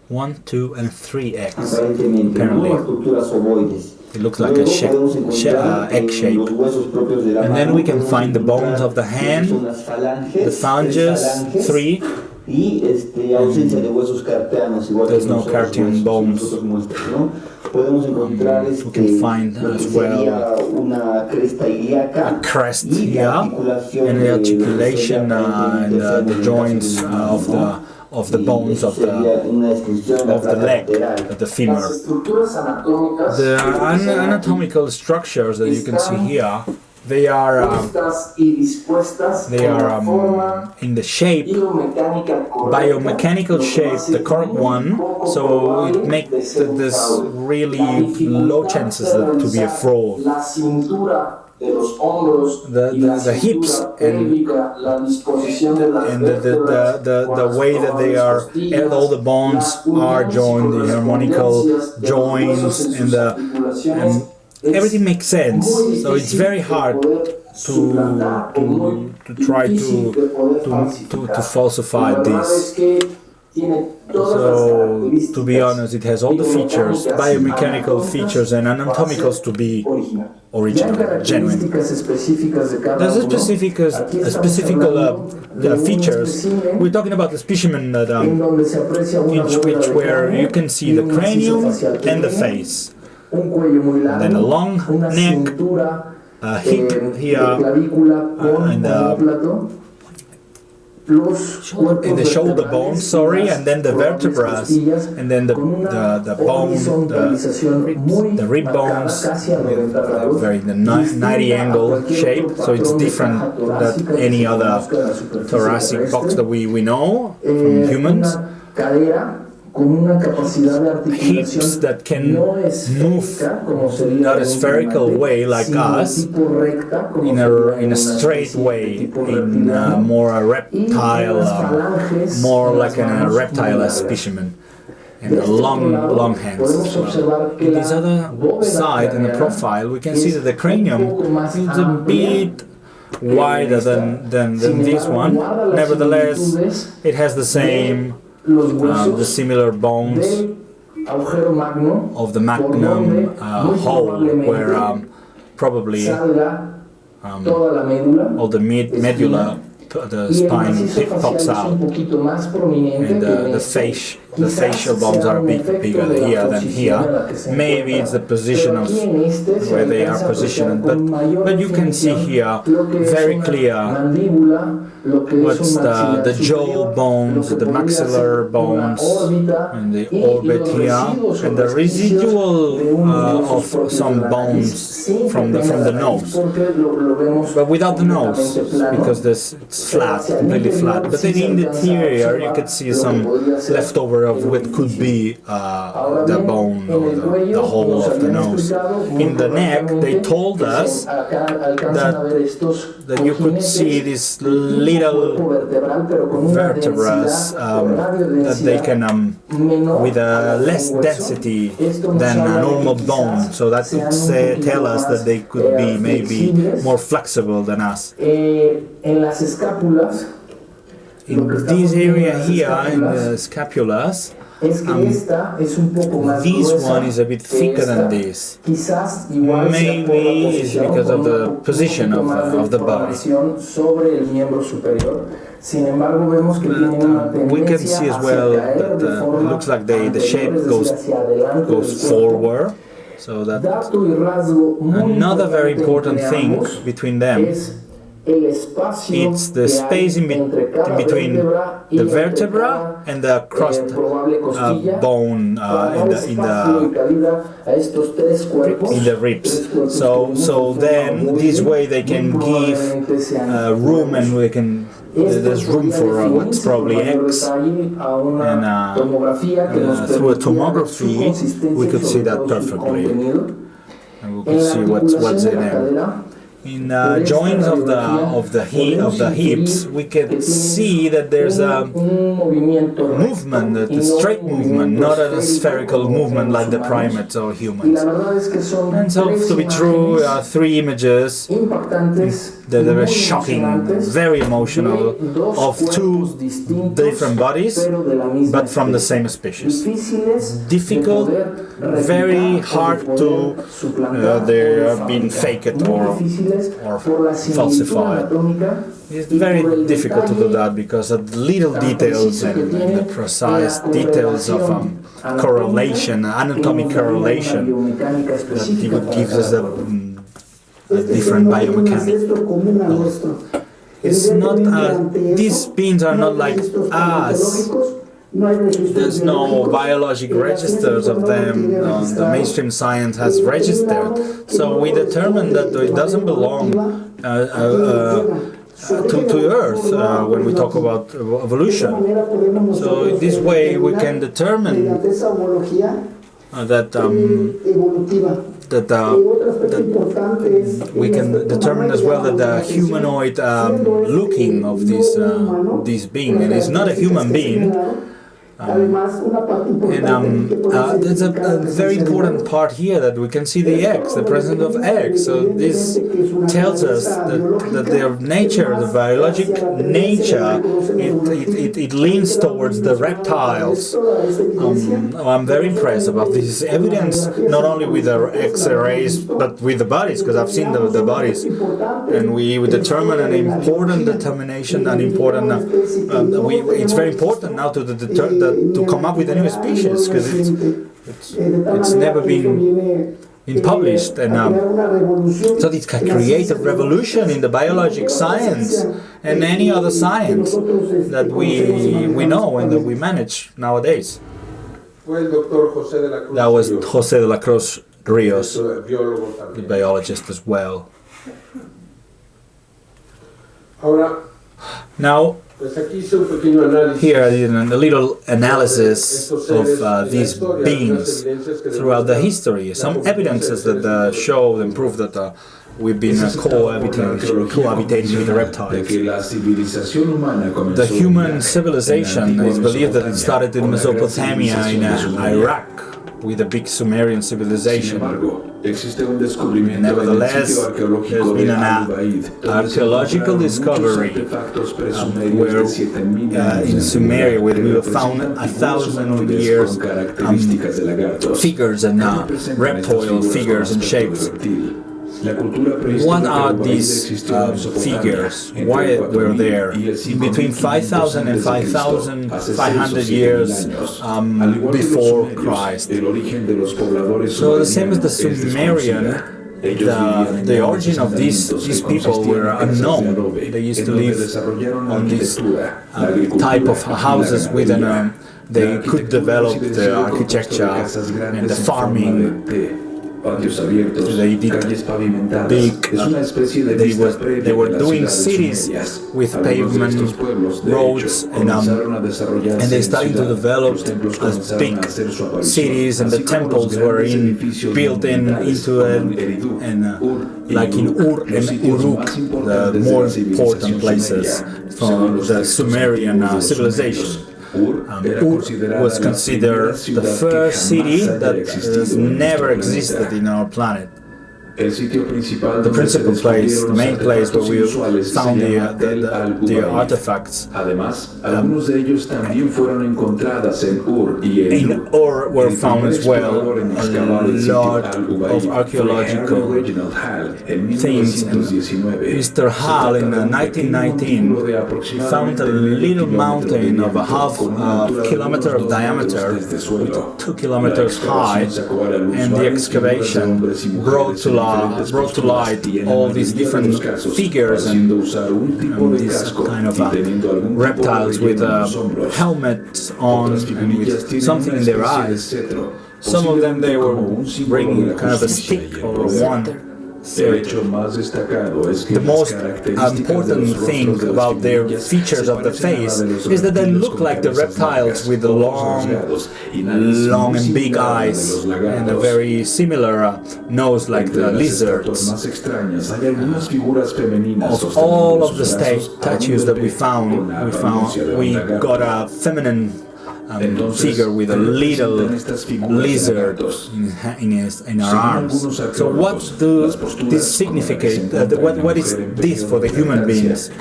1, 2, and 3 eggs, apparently. It looks like a egg shape. And then we can find the bones of the hand, the phalanges, 3. There's no cartian bones. We can find as well a crest here, and the articulation and the joints of the bones of the leg, the femur. The anatomical structures that you can see here, they are in the shape, biomechanical shape, the correct one, so it makes this really low chances to be a fraud. The hips and the way that they are, and all the bones are joined, the harmonical joints, and everything makes sense. So it's very hard to try to falsify this. So, to be honest, it has all the features, biomechanical features and anatomicals to be original, genuine. There's a specific features. We're talking about the specimen that, where you can see the cranium and the face, and then a long neck, a hip here, and in the shoulder bone, and then the vertebrae, and then the bone, the rib bones, with the 90 angle shape. So it's different than any other thoracic box that we know from humans. Hips that can move not a spherical way like us, in a straight way, in more a reptile, more like a reptile specimen, and long hands as well. In this other side, in the profile, we can see that the cranium is a bit wider than this one. Nevertheless, it has the same the similar bones of the magnum hole, where probably all the medulla, the spine pops out, and the face the facial bones are bigger here than here. Maybe it's the position of where they are positioned, but you can see here very clear what's the jaw bones, the maxillary bones, and the orbit here, and the residual of some bones from the nose, but without the nose, because it's flat, completely flat. But then in the interior you could see some leftover of what could be the bone or the hole of the nose. In the neck, they told us that you could see these little vertebrae that they can with a less density than a normal bone, so that could tell us that they could be maybe more flexible than us. In this area here, in the scapulas, this one is a bit thicker than this. Maybe it's because of the position of the body. We can see as well that it looks like the shape goes forward. So that another very important thing between them, it's the space in between the vertebra and the crossed bone in the ribs. So then this way they can give room, and there's room for what's probably eggs, and through a tomography we could see that perfectly, and we could see what's in them. In joints of the hips, we can see that there's a movement, a straight movement, not a spherical movement like the primates or humans. And so, to be true, three images that are shocking, very emotional, of two different bodies, but from the same species. Difficult, very hard to they're being faked or falsified. It's very difficult to do that because of the little details and the precise details of correlation, anatomic correlation, that it would give us a different biomechanics. It's not. These beings are not like us. There's no biologic registers of them. The mainstream science has registered. So we determined that it doesn't belong to Earth when we talk about evolution. So in this way we can determine that we can determine as well that the humanoid looking of this being, and it's not a human being. There's a very important part here that we can see the eggs, the presence of eggs. So this tells us that their nature, the biologic nature, it leans towards the reptiles. I'm very impressed about this evidence, not only with the X-rays, but with the bodies, because I've seen the bodies, and we determine an important determination, it's very important now to come up with a new species, because it's never been published, and so it can create a revolution in the biologic science and any other science that we know and that we manage nowadays. That was José de la Cruz Rios, the biologist as well. Now, here is a little analysis of these beings throughout the history. Some evidences that show and prove that we've been cohabitating with the reptiles. The human civilization is believed that it started in Mesopotamia, in Iraq, with a big Sumerian civilization. Nevertheless, there's been an archaeological discovery where in Sumeria, where we found 1,000 years figures and reptile figures and shapes. What are these figures? Why were there in between 5,000 and 5,500 years before Christ? So the same as the Sumerian, the origin of these people were unknown. They used to live on this type of houses with they could develop the architecture and the farming. They did they were doing cities with pavement roads, and they started to develop as big cities, and the temples were built into like in Ur and Uruk, the more important places from the Sumerian civilization. Ur was considered the first city that has never existed in our planet. The principal place, the main place where we found the artifacts. In Ur were found as well a lot of archaeological things. And Mr. Hall in 1919 found a little mountain of a half kilometer of diameter, with 2 kilometers high, and the excavation brought to light all these different figures and these kind of reptiles with helmets on and with something in their eyes. Some of them they were bringing kind of a stick or one. The most important thing about their features of the face is that they look like the reptiles with the long and big eyes and a very similar nose like the lizards. Of all of the statues that we got a feminine figure with a little lizard in her arms. So what do this signify? What is this for the human beings?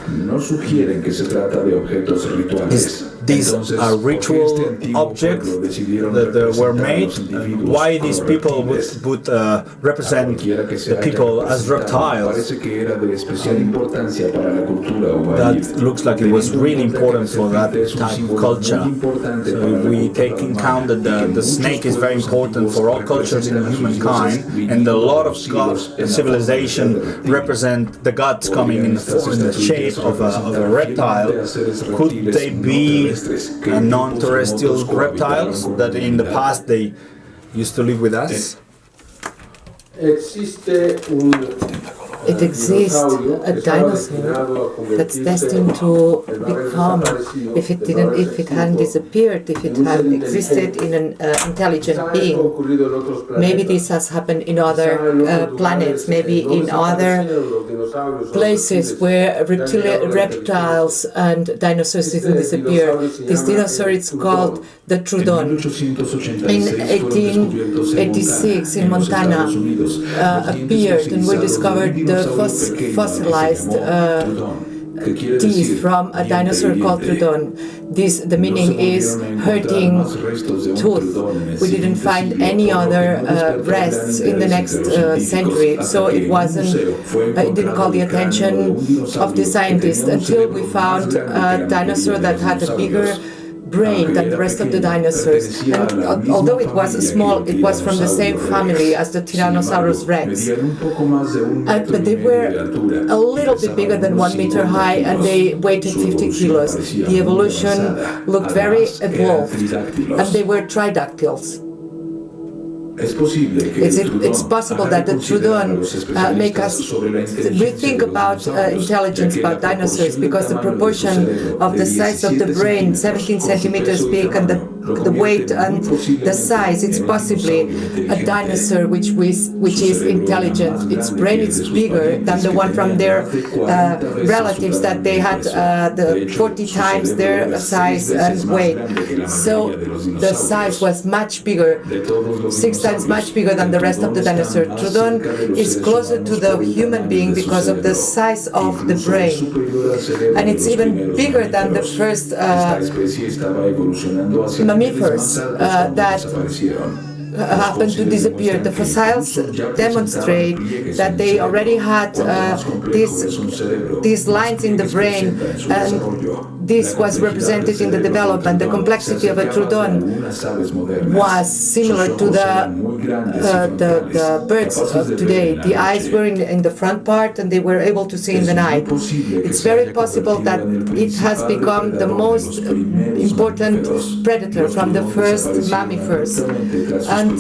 These are ritual objects that were made. Why these people would represent the people as reptiles? That looks like it was really important for that type of culture. So if we take in account that the snake is very important for all cultures in humankind, and a lot of civilization represent the gods coming in the shape of a reptile, could they be non-terrestrial reptiles that in the past they used to live with us? It exists a dinosaur that's destined to become, if it hadn't disappeared, if it hadn't existed in an intelligent being. Maybe this has happened in other planets, maybe in other places where reptiles and dinosaurs didn't disappear. This dinosaur is called the Trudon. In 1886 in Montana appeared, and we discovered the fossilized teeth from a dinosaur called Trudon. The meaning is hurting tooth. We didn't find any other rests in the next century, so it didn't call the attention of the scientists until we found a dinosaur that had a bigger brain than the rest of the dinosaurs. And although it was small, it was from the same family as the Tyrannosaurus rex. But they were a little bit bigger than 1 meter high, and they weighed 50 kilos. The evolution looked very evolved, and they were tridactyls. It's possible that the Trudon make us rethink about intelligence, about dinosaurs, because the proportion of the size of the brain, 17 centimeters big, and the weight and the size, it's possibly a dinosaur which is intelligent. Its brain is bigger than the one from their relatives that they had the 40 times their size and weight. So the size was much bigger, 6 times much bigger than the rest of the dinosaur. Trudon is closer to the human being because of the size of the brain, and it's even bigger than the first mammifers happened to disappear. The fossils demonstrate that they already had these lines in the brain, and this was represented in the development. The complexity of a Trudon was similar to the birds of today. The eyes were in the front part, and they were able to see in the night. It's very possible that it has become the most important predator from the first mammifers, and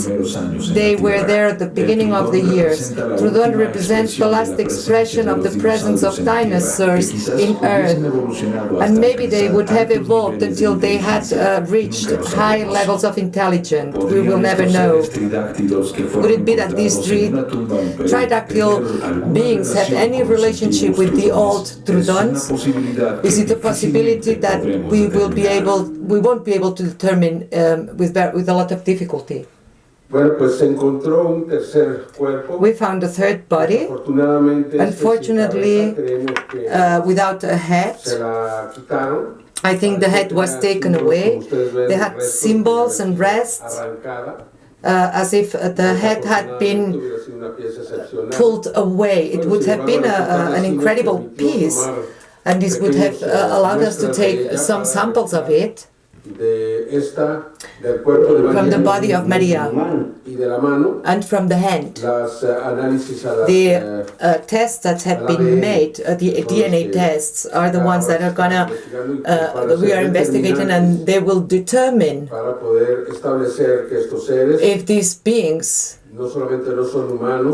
they were there at the beginning of the years. Trudon represents the last expression of the presence of dinosaurs in Earth, and maybe they would have evolved until they had reached high levels of intelligence. We will never know. Could it be that these three tridactyl beings have any relationship with the old Trudons? Is it a possibility that we won't be able to determine with a lot of difficulty? We found a third body, unfortunately without a head. I think the head was taken away. They had symbols and breasts, as if the head had been pulled away. It would have been an incredible piece, and this would have allowed us to take some samples of it from the body of Maria and from the hand. The tests that have been made, the DNA tests, are the ones that are gonna we are investigating, and they will determine if these beings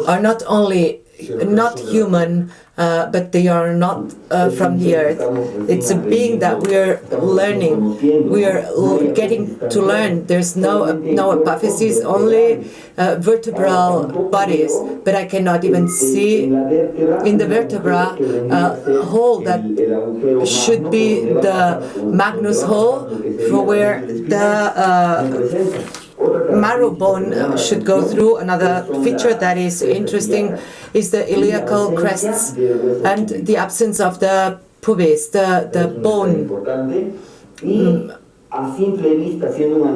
are not only not human, but they are not from the earth. It's a being that we are learning. We are getting to learn. There's no apophysis, only vertebral bodies. But I cannot even see in the vertebra a hole that should be the Magnus hole, for where the marrow bone should go through. Another feature that is interesting is the iliacal crests and the absence of the pubis, the bone,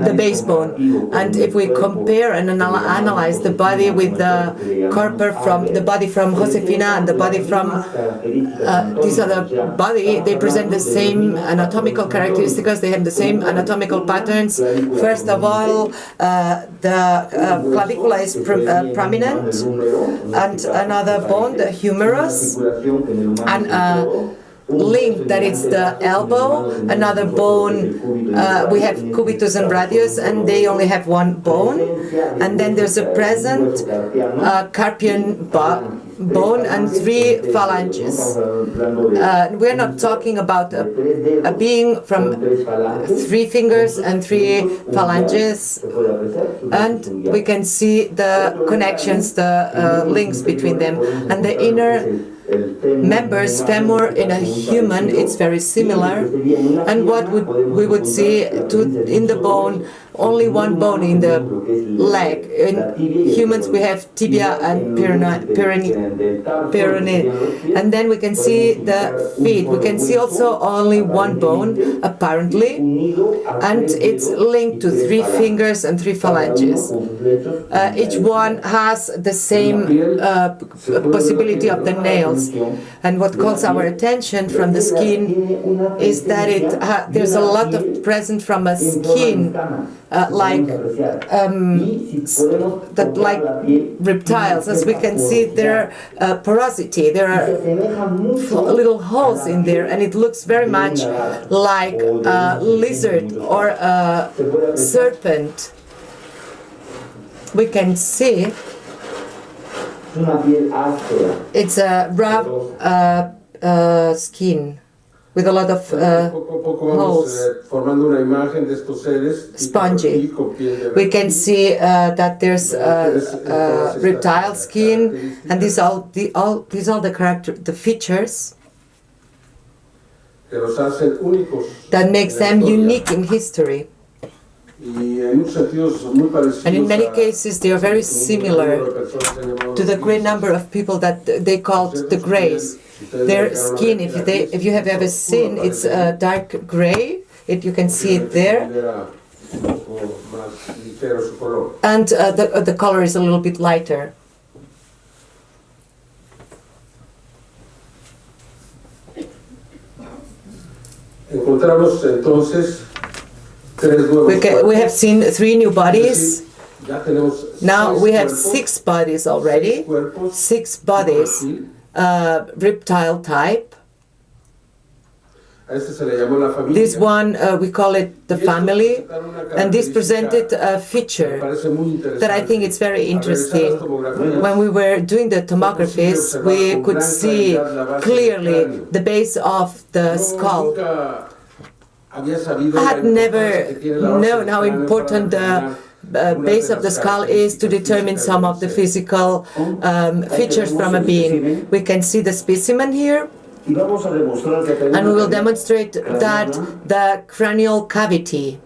the base bone. And if we compare and analyze the body with the corpor from the body from Josefina and the body from this other body, they present the same anatomical characteristics. They have the same anatomical patterns. First of all, the clavicula is prominent, and another bone, the humerus, and link that it's the elbow. Another bone, we have cubitus and radius, and they only have one bone. And then there's a present carpian bone and 3 phalanges. We're not talking about a being from 3 fingers and 3 phalanges, and we can see the connections, the links between them. And the inner members, femur in a human, it's very similar. And what we would see in the bone, only one bone in the leg. In humans we have tibia and peroné. And then we can see the feet. We can see also only one bone, apparently, and it's linked to 3 fingers and 3 phalanges. Each one has the same possibility of the nails. And what calls our attention from the skin is that there's a lot of present from a skin like reptiles. As we can see, there are porosity. There are little holes in there, and it looks very much like a lizard or a serpent. We can see it's a rough skin with a lot of holes, spongy. We can see that there's reptile skin, and these are the features that makes them unique in history. And in many cases they are very similar to the great number of people that they called the Greys. Their skin, if you have ever seen, it's dark gray. You can see it there. And the color is a little bit lighter. We have seen 3 new bodies. Now we have 6 bodies already. 6 bodies, reptile type. This one, we call it the family, and this presented a feature that I think is very interesting. When we were doing the tomographies, we could see clearly the base of the skull. I had never known how important the base of the skull is to determine some of the physical features from a being. We can see the specimen here. And we will demonstrate that the cranial cavity.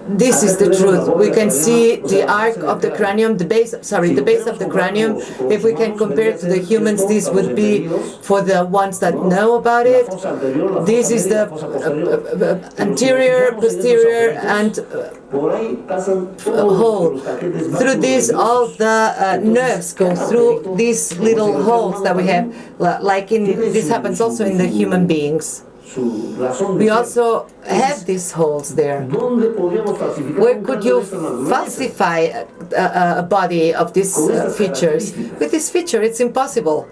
This is the truth. We can see the arc of the cranium, the base of the cranium. If we can compare it to the humans, this would be for the ones that know about it. This is the anterior, posterior, and hole. Through this, all the nerves go through these little holes that we have. This happens also in the human beings. We also have these holes there. Where could you falsify a body of these features? With this feature, it's impossible.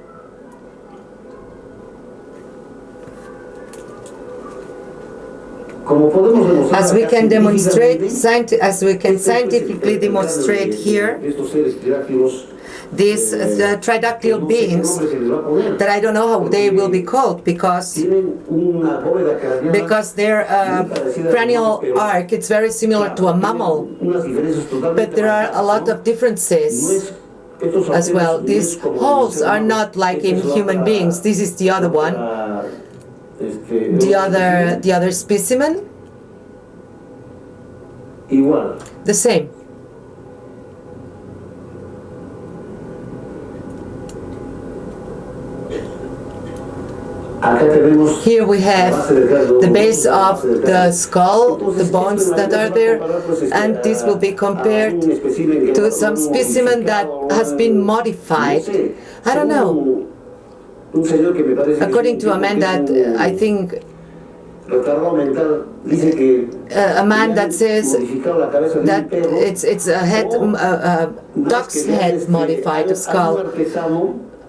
As we can demonstrate, as we can scientifically demonstrate here, these tridactyl beings, that I don't know how they will be called because their cranial arc is very similar to a mammal, but there are a lot of differences as well. These holes are not like in human beings. This is the other one, the other specimen, the same. Here we have the base of the skull, the bones that are there, and this will be compared to some specimen that has been modified. I don't know. According to a man that I think a man that says that it's a head, duck's head modified skull.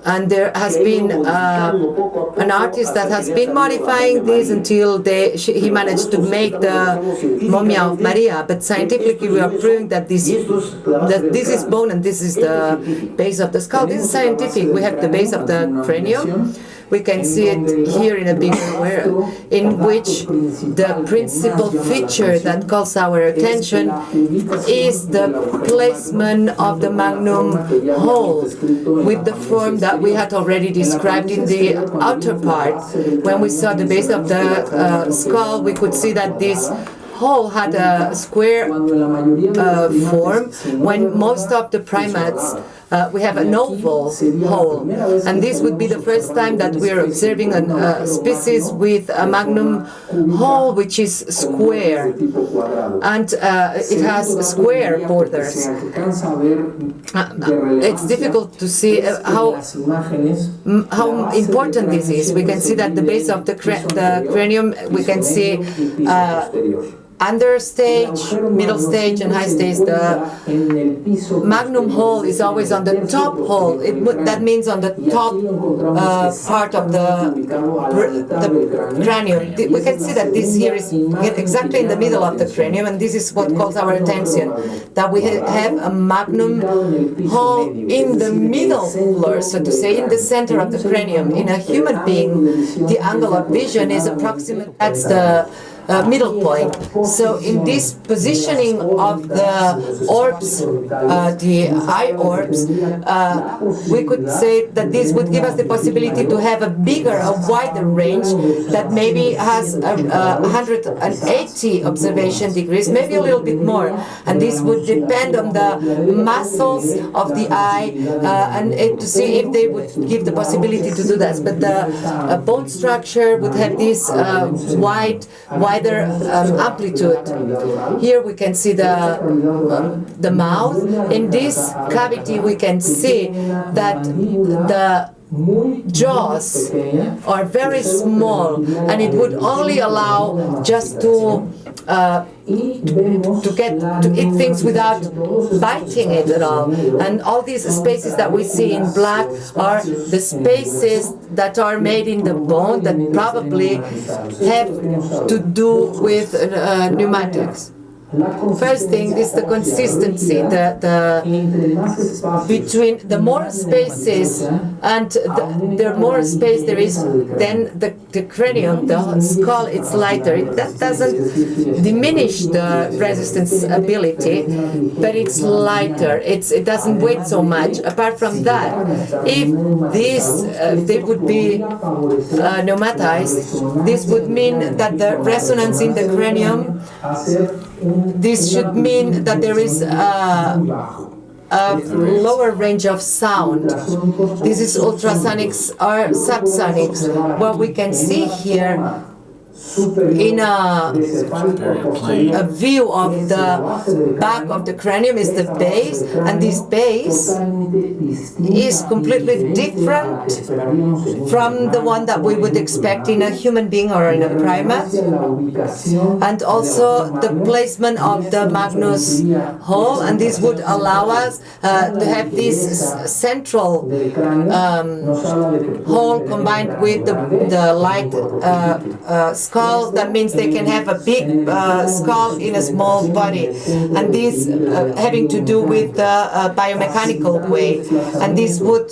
And there has been an artist that has been modifying this until he managed to make the Mumia of Maria. But scientifically, we are proving that this is bone and this is the base of the skull. This is scientific. We have the base of the cranium. We can see it here in a bigger way, in which the principal feature that calls our attention is the placement of the magnum hole with the form that we had already described in the outer part. When we saw the base of the skull, we could see that this hole had a square form, when most of the primates we have an oval hole, and this would be the first time that we are observing a species with a magnum hole which is square, and it has square borders. It's difficult to see how important this is. We can see that the base of the cranium, we can see under stage, middle stage, and high stage. The magnum hole is always on the top hole. That means on the top part of the cranium. We can see that this here is exactly in the middle of the cranium, and this is what calls our attention, that we have a magnum hole in the middle, so to say, in the center of the cranium. In a human being, the angle of vision is approximate. That's the middle point. So in this positioning of the orbs, the eye orbs, we could say that this would give us the possibility to have a bigger, a wider range that maybe has 180 observation degrees, maybe a little bit more. And this would depend on the muscles of the eye and to see if they would give the possibility to do that. But the bone structure would have this wider amplitude. Here we can see the mouth. In this cavity we can see that the jaws are very small, and it would only allow just to eat things without biting it at all. And all these spaces that we see in black are the spaces that are made in the bone that probably have to do with pneumatics. First thing is the consistency, between the more spaces and the more space there is, then the cranium, the skull, it's lighter. That doesn't diminish the resistance ability, but it's lighter. It doesn't weigh so much. Apart from that, if they would be pneumatized, this would mean that the resonance in the cranium, this should mean that there is a lower range of sound. This is ultrasonics or subsonics. What we can see here in a view of the back of the cranium is the base, and this base is completely different from the one that we would expect in a human being or in a primate. And also the placement of the Magnus hole, and this would allow us to have this central hole combined with the light skull. That means they can have a big skull in a small body, and this having to do with the biomechanical way. And this would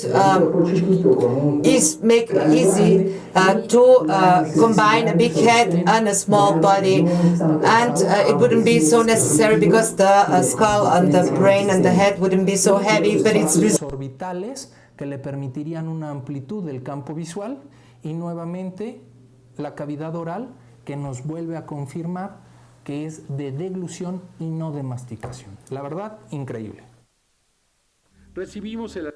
make it easy to combine a big head and a small body, and it wouldn't be so necessary because the skull and the brain and the head wouldn't be so heavy, but it's orbitales que le permitirían una amplitud del campo visual y nuevamente la cavidad oral que nos vuelve a confirmar que es de deglución y no de masticación. La verdad, increíble. Recibimos el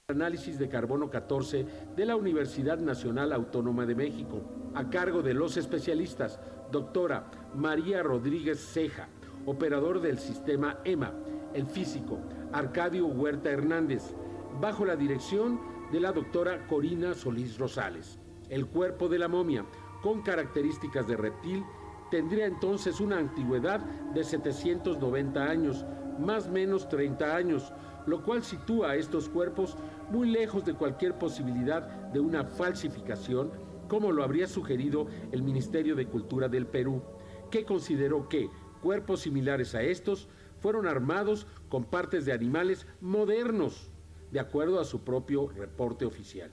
análisis de carbono 14 de la Universidad Nacional Autónoma de México, a cargo de los especialistas doctora María Rodríguez Ceja, operador del sistema EMA, el físico Arcadio Huerta Hernández, bajo la dirección de la doctora Corina Solís Rosales. El cuerpo de la momia, con características de reptil, tendría entonces una antigüedad de 790 años, más o menos 30 años, lo cual sitúa a estos cuerpos muy lejos de cualquier posibilidad de una falsificación, como lo habría sugerido el Ministerio de Cultura del Perú, que consideró que cuerpos similares a estos fueron armados con partes de animales modernos, de acuerdo a su propio reporte oficial.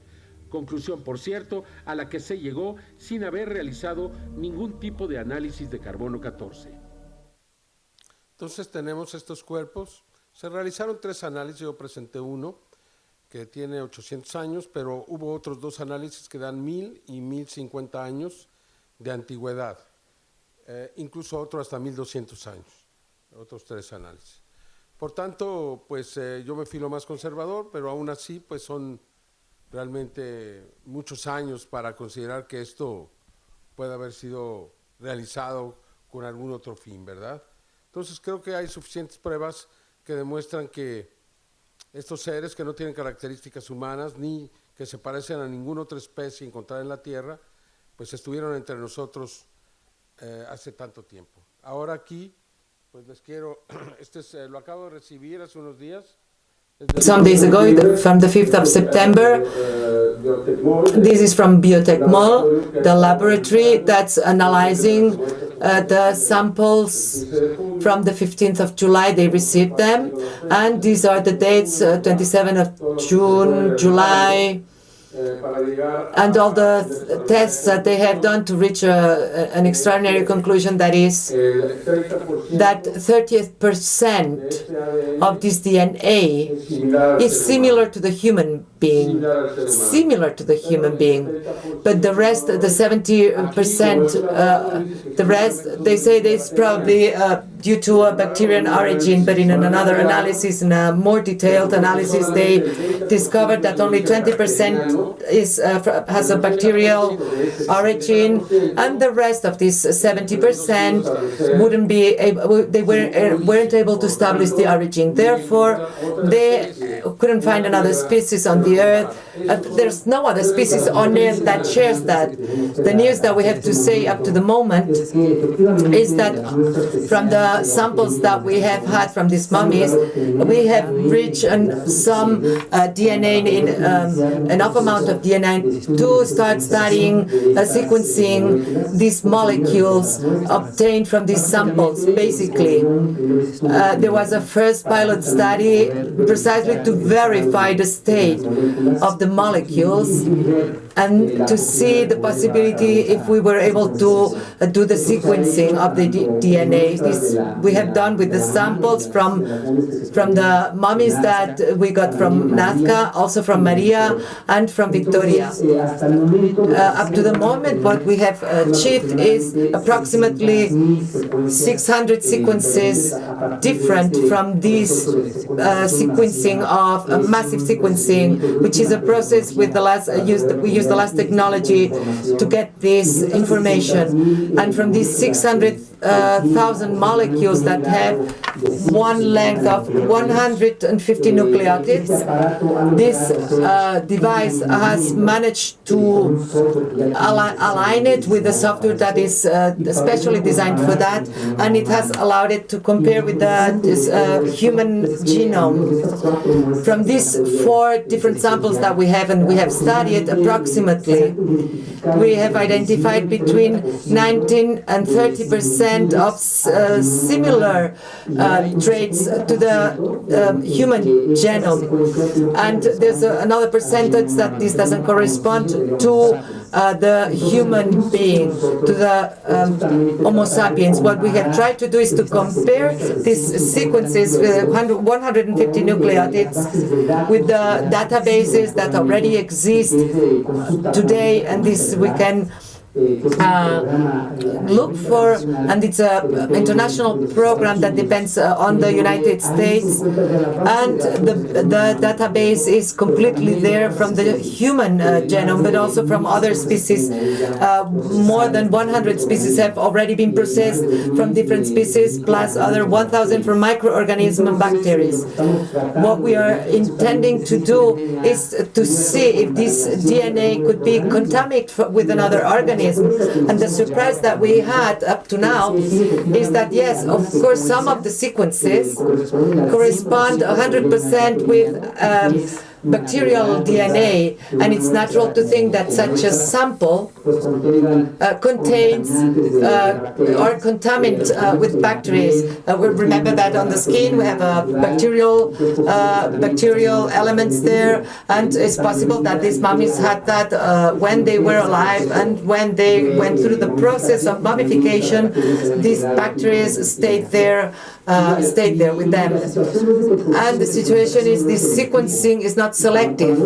Conclusión, por cierto, a la que se llegó sin haber realizado ningún tipo de análisis de carbono 14. Entonces tenemos estos cuerpos. Se realizaron 3 análisis, yo presenté uno que tiene 800 años, pero hubo otros 2 análisis que dan 1000 y 1050 años de antigüedad, incluso otro hasta 1200 años, otros 3 análisis. Por tanto, pues yo me fui lo más conservador, pero aún así pues son realmente muchos años para considerar que esto puede haber sido realizado con algún otro fin, ¿verdad? Entonces creo que hay suficientes pruebas que demuestran que estos seres que no tienen características humanas ni que se parecen a ninguna otra especie encontrada en la Tierra, pues estuvieron entre nosotros hace tanto tiempo. Ahora aquí, pues les quiero, lo acabo de recibir hace unos días. Some days ago, from the 5th of September, this is from Biotecmol, the laboratory that's analyzing the samples from the 15th of July. They received them, and these are the dates, 27th of June, July, and all the tests that they have done to reach an extraordinary conclusion, that is that 30% of this DNA is similar to the human being, but the rest, the 70%, the rest, they say this probably due to a bacterial origin, but in another analysis, in a more detailed analysis, they discovered that only 20% has a bacterial origin, and the rest of this 70% wouldn't be able, they weren't able to establish the origin. Therefore, they couldn't find another species on the Earth. There's no other species on Earth that shares that. The news that we have to say up to the moment is that from the samples that we have had from these mummies, we have reached some DNA, enough amount of DNA to start studying, sequencing these molecules obtained from these samples. Basically, there was a first pilot study precisely to verify the state of the molecules and to see the possibility if we were able to do the sequencing of the DNA. This we have done with the samples from the mummies that we got from Nazca, also from Maria and from Victoria. Up to the moment, what we have achieved is approximately 600 sequences different from this sequencing of massive sequencing, which is a process with the last we use the last technology to get this information. And from these 600,000 molecules that have one length of 150 nucleotides, this device has managed to align it with the software that is specially designed for that, and it has allowed it to compare with the human genome. From these 4 different samples that we have, and we have studied approximately, we have identified between 19 and 30% of similar traits to the human genome, and there's another percentage that this doesn't correspond to the human being, to the Homo sapiens. What we have tried to do is to compare these sequences with 150 nucleotides with the databases that already exist today, and this we can look for, and it's an international program that depends on the United States, and the database is completely there from the human genome, but also from other species. More than 100 species have already been processed from different species, plus other 1,000 from microorganisms and bacteria. What we are intending to do is to see if this DNA could be contaminated with another organism. And the surprise that we had up to now is that, yes, of course, some of the sequences correspond 100% with bacterial DNA, and it's natural to think that such a sample contains or contaminated with bacteria. We remember that on the skin we have bacterial elements there, and it's possible that these mummies had that when they were alive, and when they went through the process of mummification, these bacteria stayed there with them. And the situation is this sequencing is not selective.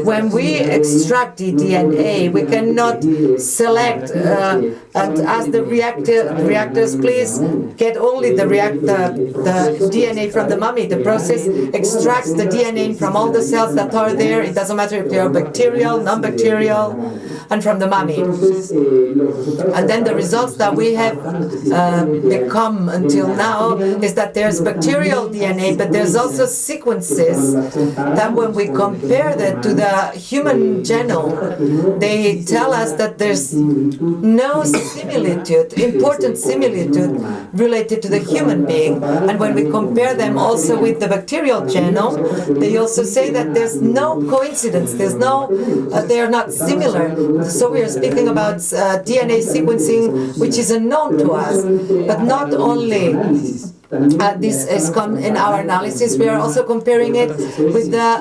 When we extract the DNA, we cannot select and ask the reactors, please get only the DNA from the mummy. The process extracts the DNA from all the cells that are there. It doesn't matter if they are bacterial, non-bacterial, and from the mummy. And then the results that we have become until now is that there's bacterial DNA, but there's also sequences that when we compare that to the human genome, they tell us that there's no similitude, important similitude related to the human being. And when we compare them also with the bacterial genome, they also say that there's no coincidence, there's no, they are not similar. So we are speaking about DNA sequencing which is unknown to us, but not only This is in our analysis. We are also comparing it with the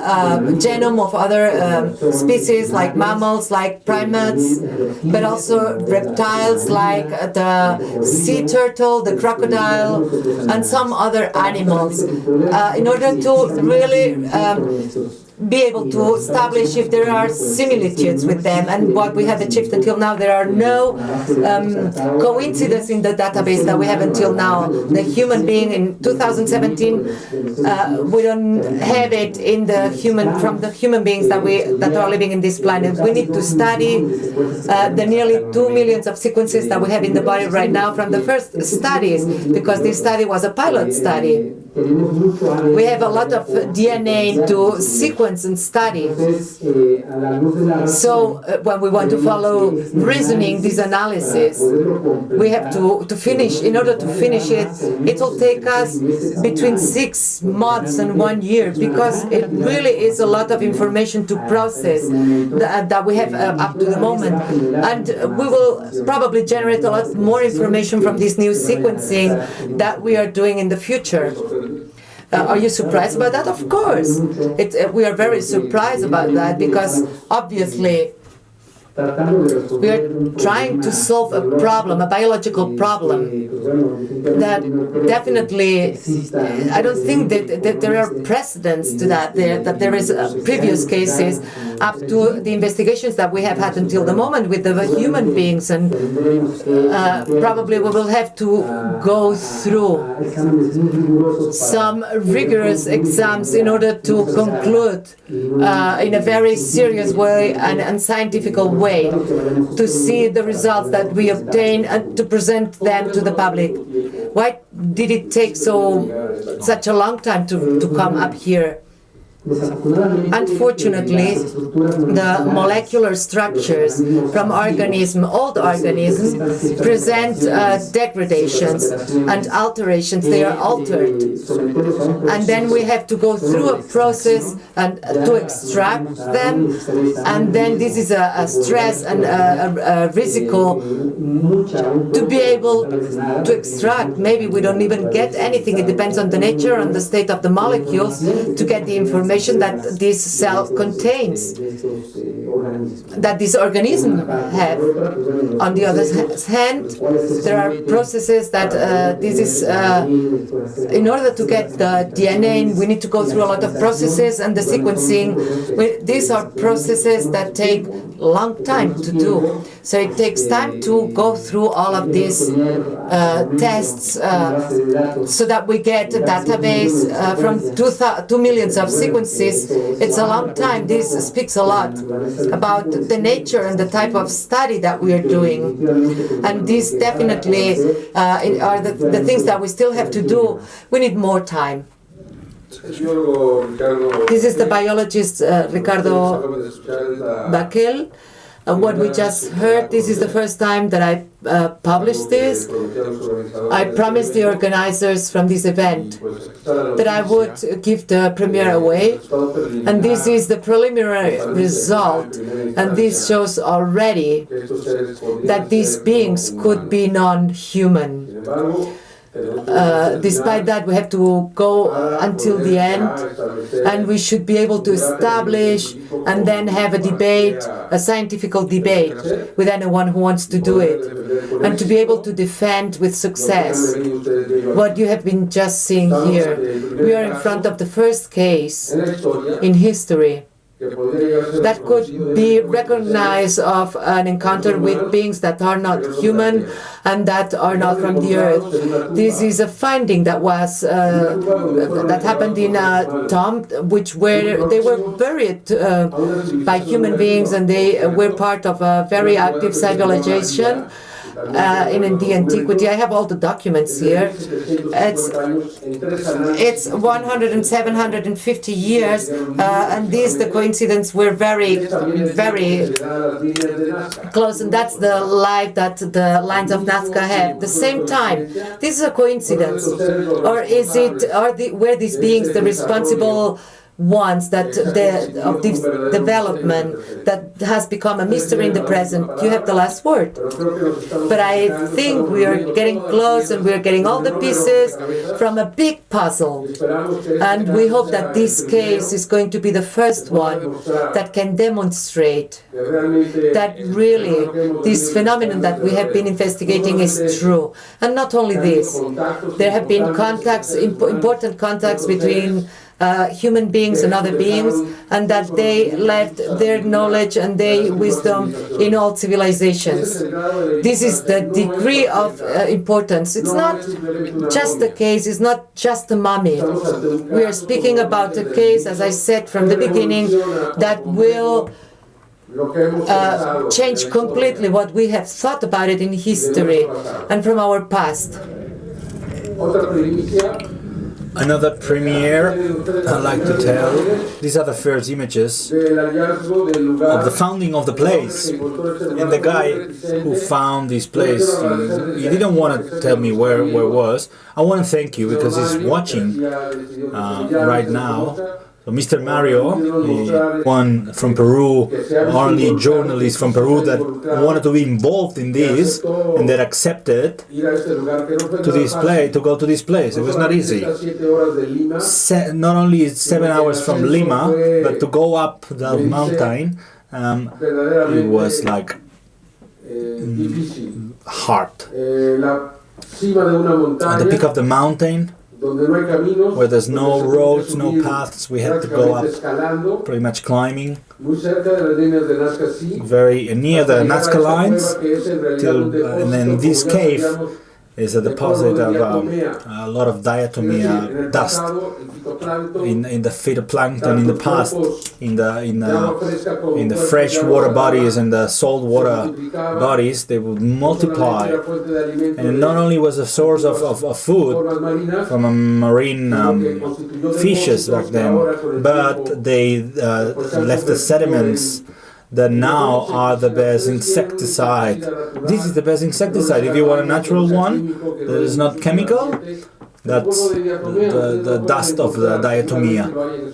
genome of other species like mammals, like primates, but also reptiles like the sea turtle, the crocodile, and some other animals, in order to really be able to establish if there are similitudes with them. And what we have achieved until now, there are no coincidences in the database that we have until now. The human being in 2017, we don't have it in the from the human beings that are living in this planet. We need to study the nearly 2 million of sequences that we have in the body right now from the first studies, because this study was a pilot study. We have a lot of DNA to sequence and study. So when we want to follow reasoning this analysis, we have to finish. In order to finish it, it will take us between 6 months and 1 year, because it really is a lot of information to process that we have up to the moment. And we will probably generate a lot more information from this new sequencing that we are doing in the future. Are you surprised about that? Of course. We are very surprised about that, because obviously we are trying to solve a problem, a biological problem, that definitely, I don't think that there are precedents to that, that there is previous cases up to the investigations that we have had until the moment with the human beings, and probably we will have to go through some rigorous exams in order to conclude in a very serious way and scientific way to see the results that we obtain and to present them to the public. Why did it take such a long time to come up here? Unfortunately, the molecular structures from old organisms present degradations and alterations. They are altered. And then we have to go through a process and to extract them. And then this is a stress and a risk to be able to extract. Maybe we don't even get anything. It depends on the nature and the state of the molecules to get the information that this cell contains, that this organism have. On the other hand, there are processes that this is, in order to get the DNA, we need to go through a lot of processes, and the sequencing, these are processes that take a long time to do. So it takes time to go through all of these tests so that we get a database from 2 million of sequences. It's a long time. This speaks a lot about the nature and the type of study that we are doing. And these definitely are the things that we still have to do. We need more time. This is the biologist Ricardo Baquel. What we just heard, this is the first time that I published this. I promised the organizers from this event that I would give the premiere away, and this is the preliminary result, and this shows already that these beings could be non-human. Despite that, we have to go until the end, and we should be able to establish and then have a debate, a scientific debate with anyone who wants to do it, and to be able to defend with success what you have been just seeing here. We are in front of the first case in history that could be recognized of an encounter with beings that are not human and that are not from the earth. This is a finding that was that happened in a tomb, they were buried by human beings, and they were part of a very active civilization. In the antiquity. I have all the documents here. It's 100 and 750 years, and the coincidence were very, very close, and that's the life that the lines of Nazca have. The same time, this is a coincidence, or is it? Were these beings the responsible ones that of this development that has become a mystery in the present. You have the last word. But I think we are getting close, and we are getting all the pieces from a big puzzle. And we hope that this case is going to be the first one that can demonstrate that really this phenomenon that we have been investigating is true. And not only this, there have been contacts, important contacts between human beings and other beings, and that they left their knowledge and their wisdom in all civilizations. This is the degree of importance. It's not just a case, it's not just a mummy. We are speaking about a case, as I said from the beginning, that will change completely what we have thought about it in history and from our past. Another premiere I'd like to tell. These are the first images of the founding of the place. And the guy who found this place, he didn't want to tell me where it was. I want to thank you because he's watching right now. So Mr. Mario, one from Peru, only journalist from Peru that wanted to be involved in this and that accepted to this place, to go to this place. It was not easy. Not only 7 hours from Lima, but to go up the mountain, it was like hard. At the peak of the mountain, where there's no roads, no paths, we had to go up, pretty much climbing, very near the Nazca lines, and then this cave is a deposit of a lot of diatomea dust in the phytoplankton in the past, in the fresh water bodies and the salt water bodies. They would multiply, and not only was a source of food from a marine fishes back then, but they left the sediments that now are the best insecticide. This is the best insecticide. If you want a natural one that is not chemical, that's the dust of the diatomea.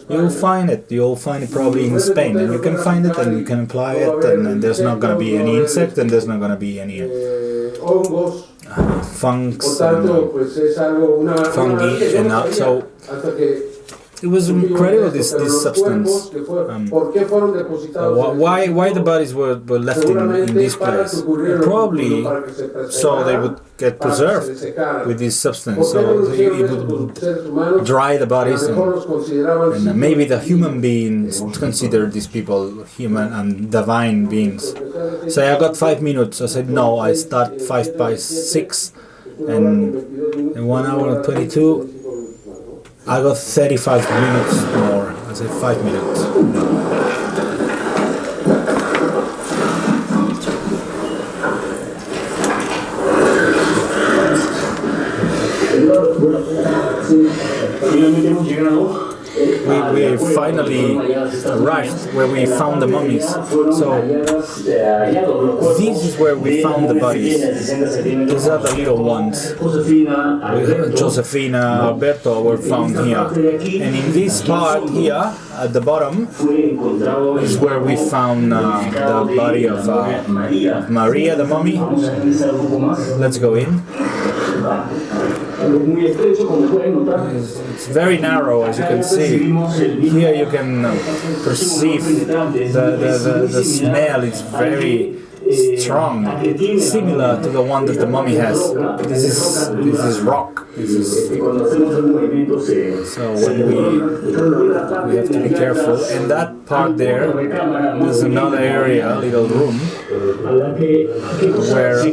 You'll find it. You'll find it probably in Spain, and you can find it and you can apply it, and there's not going to be any insect, and there's not going to be any fungus and fungi, and so it was incredible, this substance. Why the bodies were left in this place? Probably so they would get preserved with this substance, so it would dry the bodies, and maybe the human beings consider these people human and divine beings. So I got 5 minutes. I said no, I start 5 by 6, and in 1 hour and 22. I got 35 minutes more. I said 5 minutes. We finally arrived where we found the mummies. So this is where we found the bodies. These are the little ones. Josefina, Alberto were found here. And in this part here, at the bottom, is where we found the body of Maria, the mummy. Let's go in. It's very narrow, as you can see. Here you can perceive the smell. It's very strong, similar to the one that the mummy has. This is rock. So when we have to be careful. And that part there's another area, a little room, where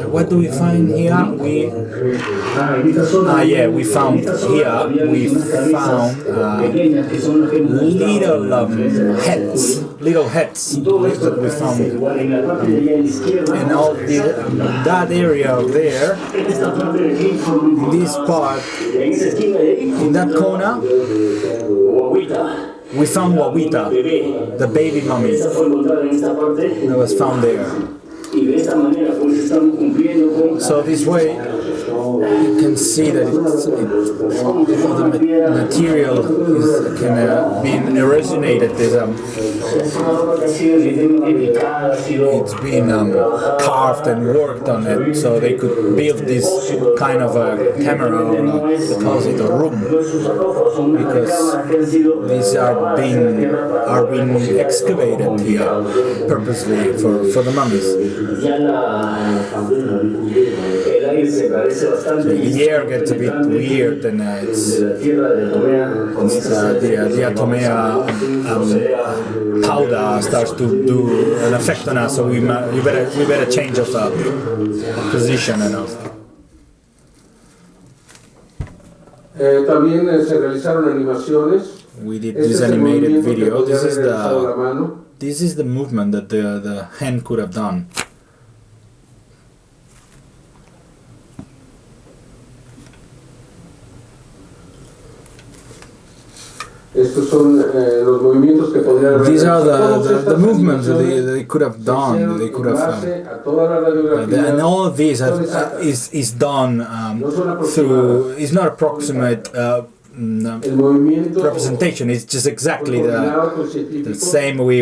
what do we find here? We found little heads that we found, and all that area there. This part, in that corner, we found Wawita, the baby mummy that was found there. So this way, you can see that the material is kind of being erosionated. It's been carved and worked on it, so they could build this kind of a camera or a deposit or room, because these are being excavated here purposely for the mummies. So the air gets a bit weird, and the atomea powder starts to do an effect on us. So we better change of position and all. También se realizaron animaciones. We did this animated video. This is the movement that the hand could have done. Estos son los movimientos que podrían. These are the movements that they could have done. They could have, and all of this is done through. It's not approximate representation. It's just exactly the same. We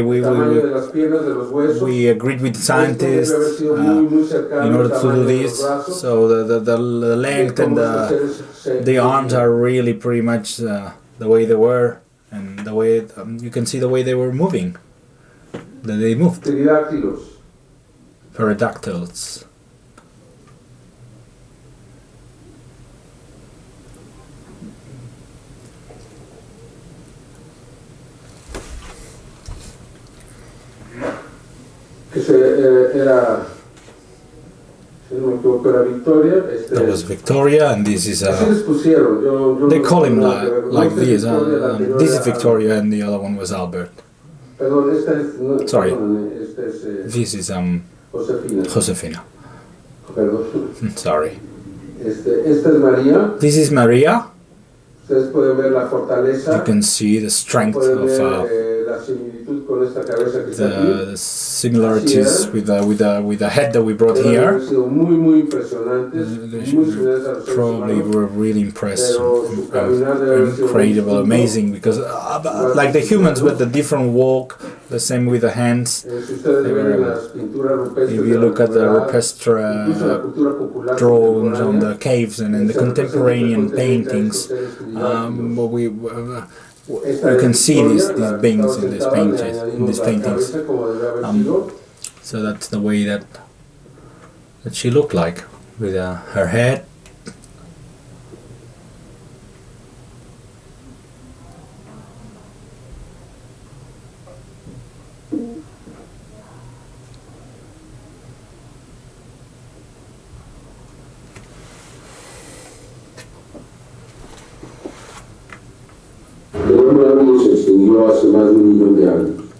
agreed with scientists in order to do this. So the length and the arms are really pretty much the way they were, and the way you can see the way they were moving. That they moved. Pterodactyls. That was Victoria, and this is they call him like this. This is Victoria, and the other one was Albert. Sorry, this is Josefina. Sorry. This is Maria. You can see the strength of the similarities with the head that we brought here. They probably were really impressed, incredible, amazing, because like the humans with the different walk, the same with the hands. If you look at the rupestre drawings on the caves and in the contemporary paintings, you can see these beings in these paintings. So that's the way that she looked like, with her head.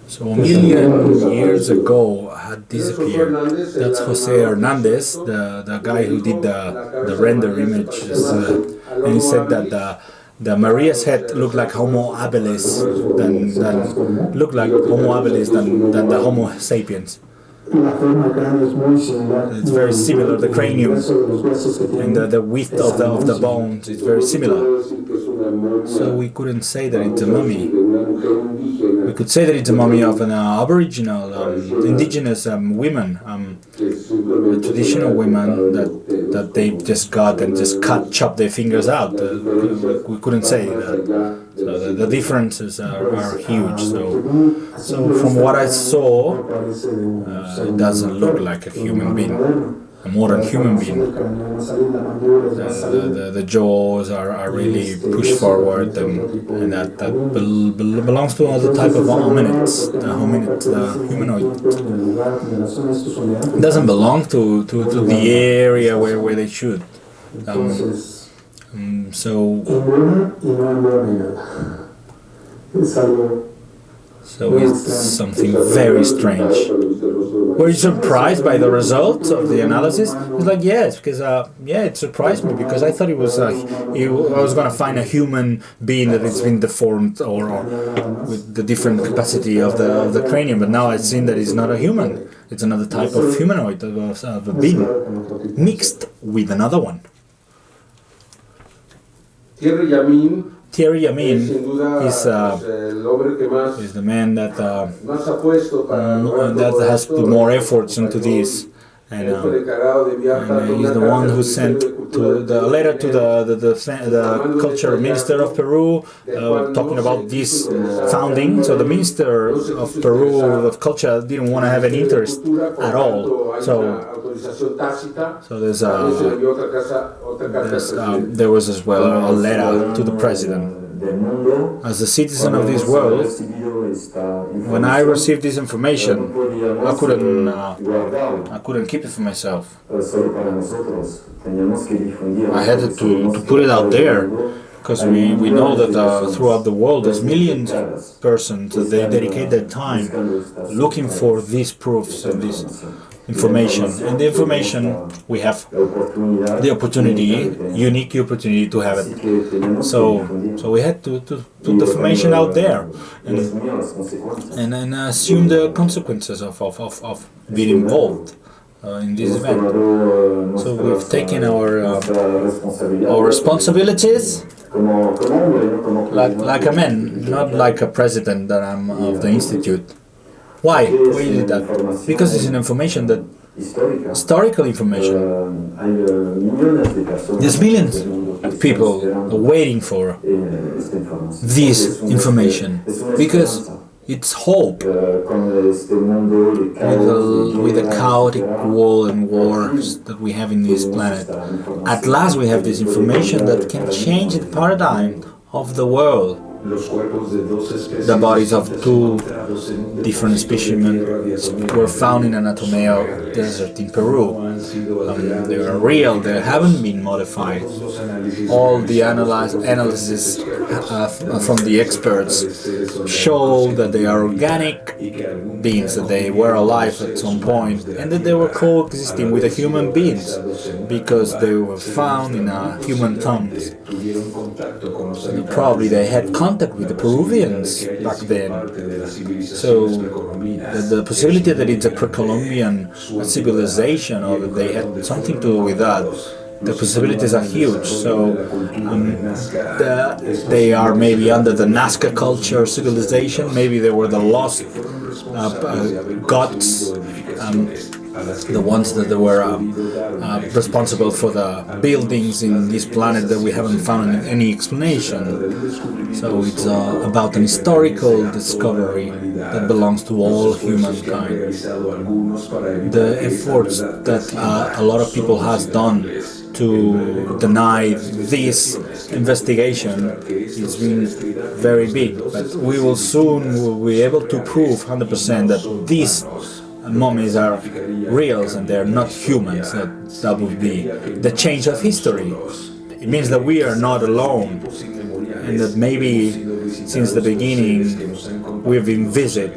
So a million years ago had disappeared. That's José Hernandez, the guy who did the render images, and he said that the Maria's head looked like Homo habilis than the Homo sapiens. It's very similar. The cranium and the width of the bones is very similar. So we couldn't say that it's a mummy. We could say that it's a mummy of an Aboriginal, indigenous women, traditional women that they just got and just chopped their fingers out. We couldn't say that. So the differences are huge. So from what I saw, it doesn't look like a human being, a modern human being. The jaws are really pushed forward, and that belongs to another type of hominids, the humanoid. It doesn't belong to the area where they should. So it's something very strange. Were you surprised by the results of the analysis? It's like, yes, because it surprised me, because I thought I was going to find a human being that has been deformed or with the different capacity of the cranium, but now I've seen that it's not a human. It's another type of humanoid, of a being, mixed with another one. Thierry Yamin is the man that has put more efforts into this, and he's the one who sent the letter to the culture minister of Peru, talking about this founding. So the minister of Peru of culture didn't want to have an interest at all. So there was as well a letter to the president. As a citizen of this world, when I received this information, I couldn't keep it for myself. I had to put it out there, because we know that throughout the world there's millions of persons that they dedicate their time looking for these proofs and this information. And the information, we have the opportunity, unique opportunity to have it. So we had to put the information out there and assume the consequences of being involved in this event. So we've taken our responsibilities like a man, not like a president that I'm of the institute. Why? Why did that? Because it's an information that historical information. There's millions of people waiting for this information because it's hope. With the chaotic world and wars that we have in this planet, at last we have this information that can change the paradigm of the world. The bodies of two different specimens were found in an Atomeo desert in Peru. They are real, they haven't been modified. All the analysis from the experts show that they are organic beings, that they were alive at some point, and that they were coexisting with the human beings because they were found in human tongues. Probably they had contact with the Peruvians back then. So the possibility that it's a pre-Columbian civilization or that they had something to do with that, the possibilities are huge. So they are maybe under the Nazca culture civilization, maybe they were the lost gods, the ones that were responsible for the buildings in this planet that we haven't found any explanation. So it's about an historical discovery that belongs to all humankind. The efforts that a lot of people has done to deny this investigation has been very big, but we will soon be able to prove 100% that these mummies are reals and they're not humans. That would be the change of history. It means that we are not alone, and that maybe since the beginning we've been visit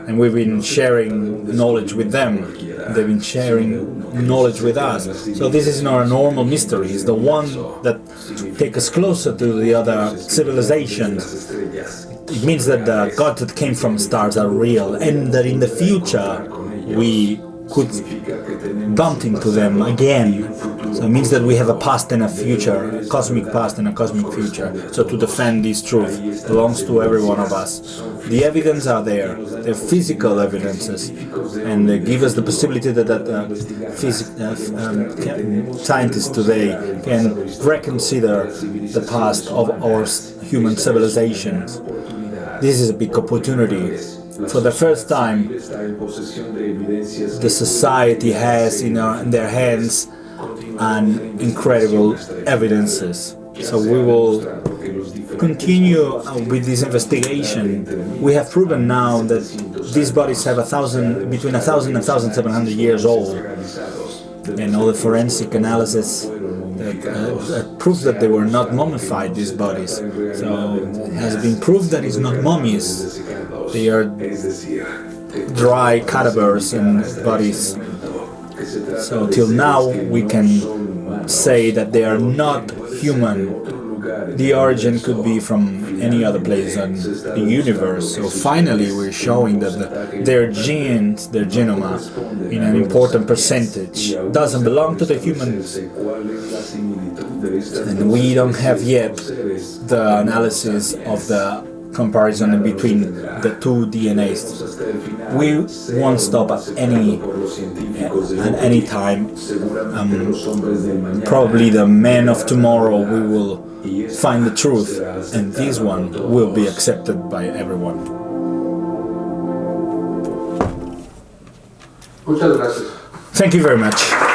and we've been sharing knowledge with them. They've been sharing knowledge with us. So this is not a normal mystery. It's the one that takes us closer to the other civilizations. It means that the gods that came from stars are real, and that in the future we could bump into them again. So it means that we have a past and a future, a cosmic past and a cosmic future. So to defend this truth belongs to every one of us. The evidence are there, they're physical evidences, and they give us the possibility that scientists today can reconsider the past of our human civilizations. This is a big opportunity. For the first time, the society has in their hands incredible evidences. So we will continue with this investigation. We have proven now that these bodies have between 1,000 and 1,700 years old, and all the forensic analysis that proves that they were not mummified, these bodies. So it has been proved that it's not mummies. They are dry cadavers and bodies. So till now we can say that they are not human. The origin could be from any other place in the universe. So finally we're showing that their genes, their genome, in an important percentage, doesn't belong to the humans. and we don't have yet the analysis of the comparison between the two DNAs. We won't stop at any time. Probably the men of tomorrow we will find the truth, and this one will be accepted by everyone. Muchas gracias. Thank you very much.